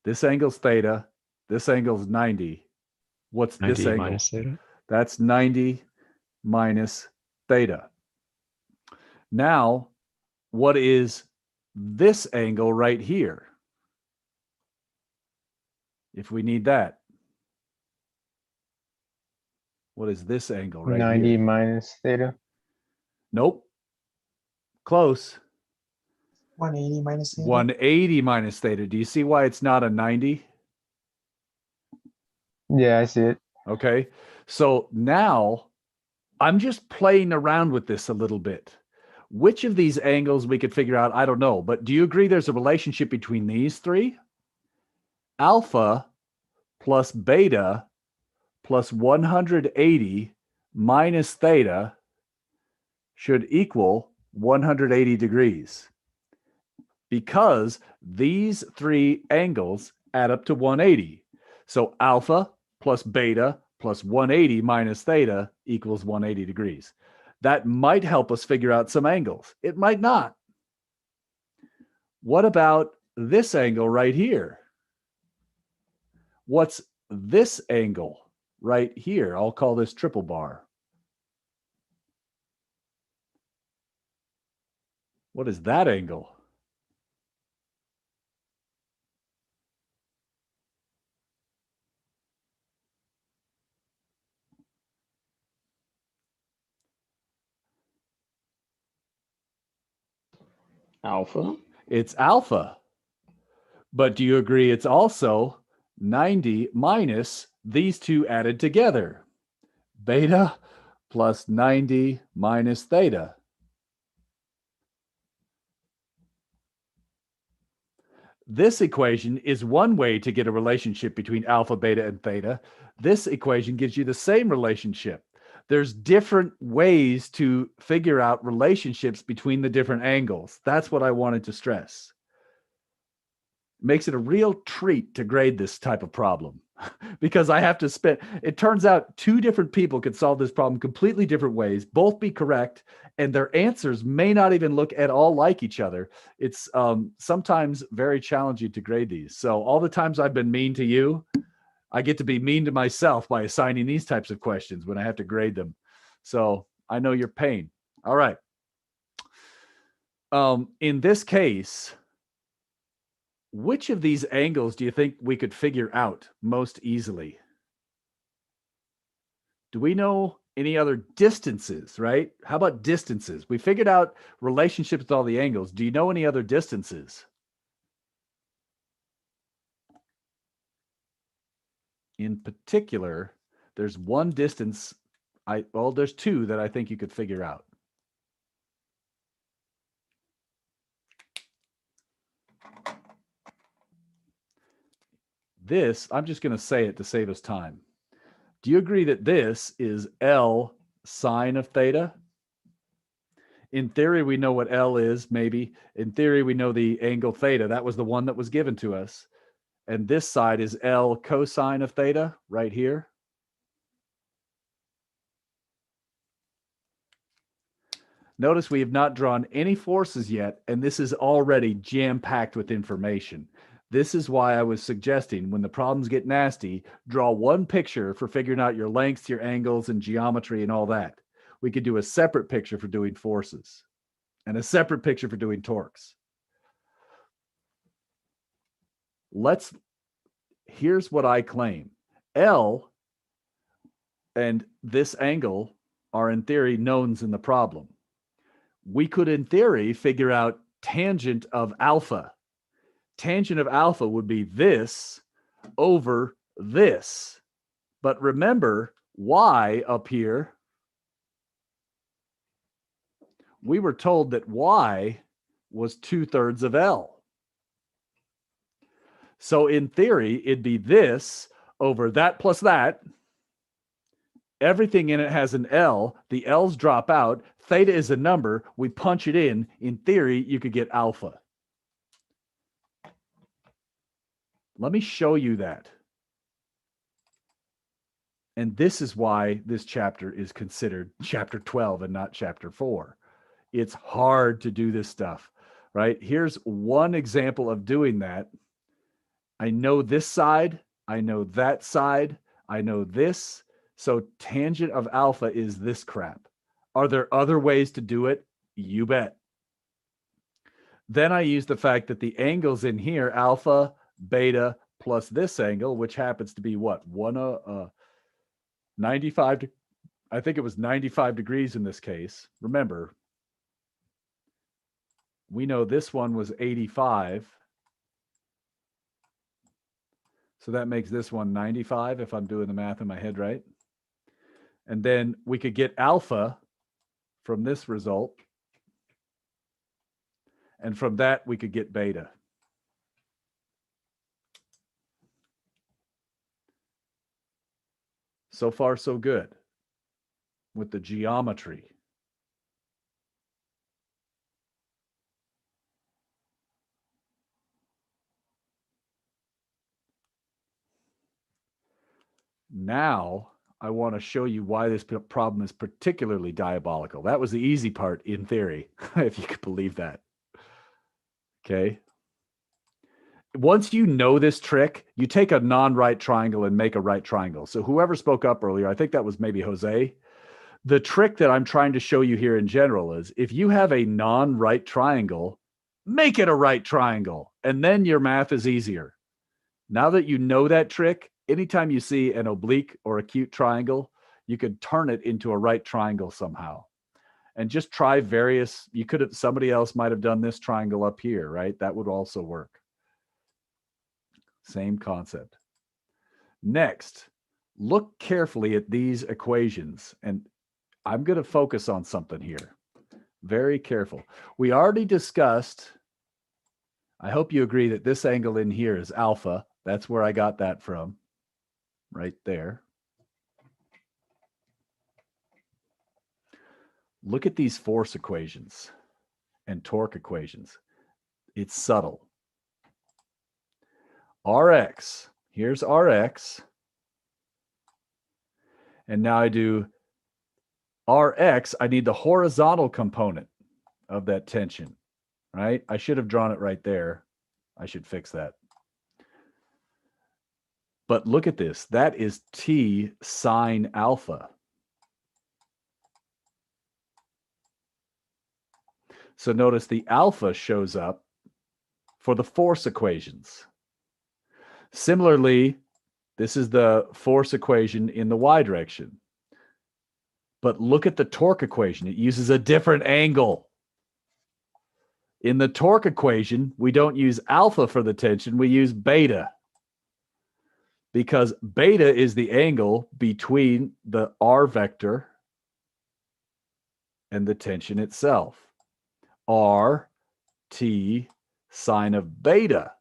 This angle's theta, this angle's 90. What's this 90 angle? minus theta. That's 90 minus theta. Now, what is this angle right here? If we need that. What is this angle right 90 here? minus theta. Nope. Close. 180 minus theta. 180 minus theta. Do you see why it's not a 90? Yeah, I see it. Okay. So now I'm just playing around with this a little bit. Which of these angles we could figure out, I don't know. But do you agree there's a relationship between these three? Alpha plus beta plus 180 minus theta should equal 180 degrees. Because these three angles add up to 180. So alpha plus beta plus 180 minus theta equals 180 degrees. That might help us figure out some angles. It might not. What about this angle right here? What's this angle right here? I'll call this triple bar. What is that angle? Alpha. It's alpha. But do you agree it's also 90 minus these two added together? Beta plus 90 minus theta. This equation is one way to get a relationship between alpha, beta, and theta. This equation gives you the same relationship. There's different ways to figure out relationships between the different angles. That's what I wanted to stress. Makes it a real treat to grade this type of problem because I have to spend, it turns out two different people could solve this problem completely different ways, both be correct, and their answers may not even look at all like each other. It's sometimes very challenging to grade these. So all the times I've been mean to you, I get to be mean to myself by assigning these types of questions when I have to grade them. So I know your pain. All right. In this case, which of these angles do you think we could figure out most easily? Do we know any other distances, right? How about distances? We figured out relationships with all the angles. Do you know any other distances? In particular, there's one distance, well, there's two that I think you could figure out. This, I'm just going to say it to save us time. Do you agree that this is L sine of theta? In theory, we know what L is, maybe. In theory, we know the angle theta. That was the one that was given to us. And this side is L cosine of theta right here. Notice we have not drawn any forces yet, and this is already jam-packed with information. This is why I was suggesting when the problems get nasty, draw one picture for figuring out your lengths, your angles, and geometry and all that. We could do a separate picture for doing forces and a separate picture for doing torques. Here's what I claim. L and this angle are in theory knowns in the problem. We could in theory figure out tangent of alpha. Tangent of alpha would be this over this. But remember, y up here, we were told that y was 2/3 of L. So in theory, it'd be this over that plus that. Everything in it has an L. The L's drop out. Theta is a number. We punch it in. In theory, you could get alpha. Let me show you that. And this is why this chapter is considered chapter 12 and not chapter 4. It's hard to do this stuff, right? Here's one example of doing that. I know this side. I know that side. I know this. So tangent of alpha is this crap. Are there other ways to do it? You bet. Then I use the fact that the angles in here, alpha, beta, plus this angle, which happens to be what? 95, I think it was 95 degrees in this case. Remember, we know this one was 85. So that makes this one 95 if I'm doing the math in my head right. And then we could get alpha from this result. And from that, we could get beta. So far, so good with the geometry. Now I want to show you why this problem is particularly diabolical. That was the easy part in theory, if you could believe that. Okay. Once you know this trick, you take a non-right triangle and make a right triangle. So whoever spoke up earlier, I think that was maybe Jose. The trick that I'm trying to show you here in general is if you have a non-right triangle, make it a right triangle, and then your math is easier. Now that you know that trick, anytime you see an oblique or acute triangle, you could turn it into a right triangle somehow. And just try various, you could have, somebody else might have done this triangle up here, right? That would also work. Same concept. Next, look carefully at these equations, and I'm going to focus on something here. Very careful. We already discussed, I hope you agree that this angle in here is alpha. That's where I got that from, right there. Look at these force equations and torque equations. It's subtle. Rx, here's Rx. And now I do Rx, I need the horizontal component of that tension, right? I should have drawn it right there. I should fix that. But look at this. That is T sine alpha. So notice the alpha shows up for the force equations. Similarly, this is the force equation in the y direction. But look at the torque equation. It uses a different angle. In the torque equation, we don't use alpha for the tension. We use beta. Because beta is the angle between the R vector and the tension itself. R, T, sine of beta.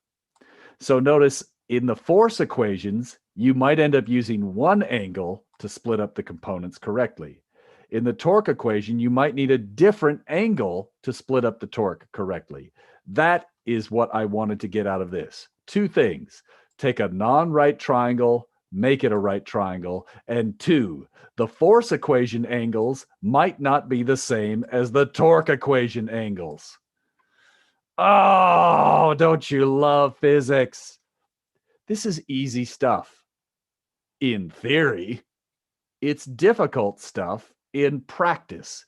So notice in the force equations, you might end up using one angle to split up the components correctly. In the torque equation, you might need a different angle to split up the torque correctly. That is what I wanted to get out of this. Two things. Take a non-right triangle, make it a right triangle. And two, the force equation angles might not be the same as the torque equation angles. Oh, don't you love physics? This is easy stuff. In theory, it's difficult stuff in practice.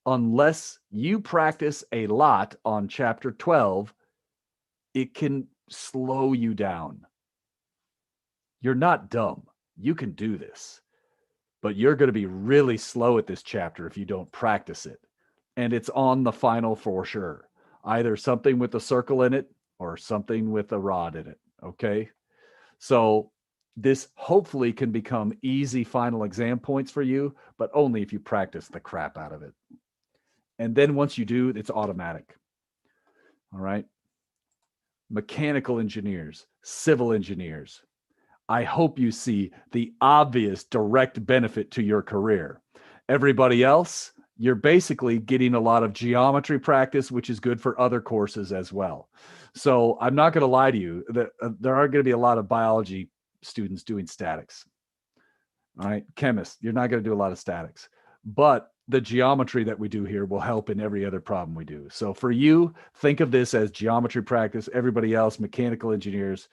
Unless you practice a lot on chapter 12, it can slow you down. You're not dumb. You can do this. But you're going to be really slow at this chapter if you don't practice it. And it's on the final for sure. Either something with a circle in it or something with a rod in it. Okay? So this hopefully can become easy final exam points for you, but only if you practice the crap out of it. And then once you do, it's automatic. All right? Mechanical engineers, civil engineers. I hope you see the obvious direct benefit to your career. Everybody else, you're basically getting a lot of geometry practice, which is good for other courses as well. So I'm not going to lie to you that there are going to be a lot of biology students doing statics. All right, chemists, you're not going to do a lot of statics, but the geometry that we do here will help in every other problem we do. So for you, think of this as geometry practice. Everybody else, mechanical engineers,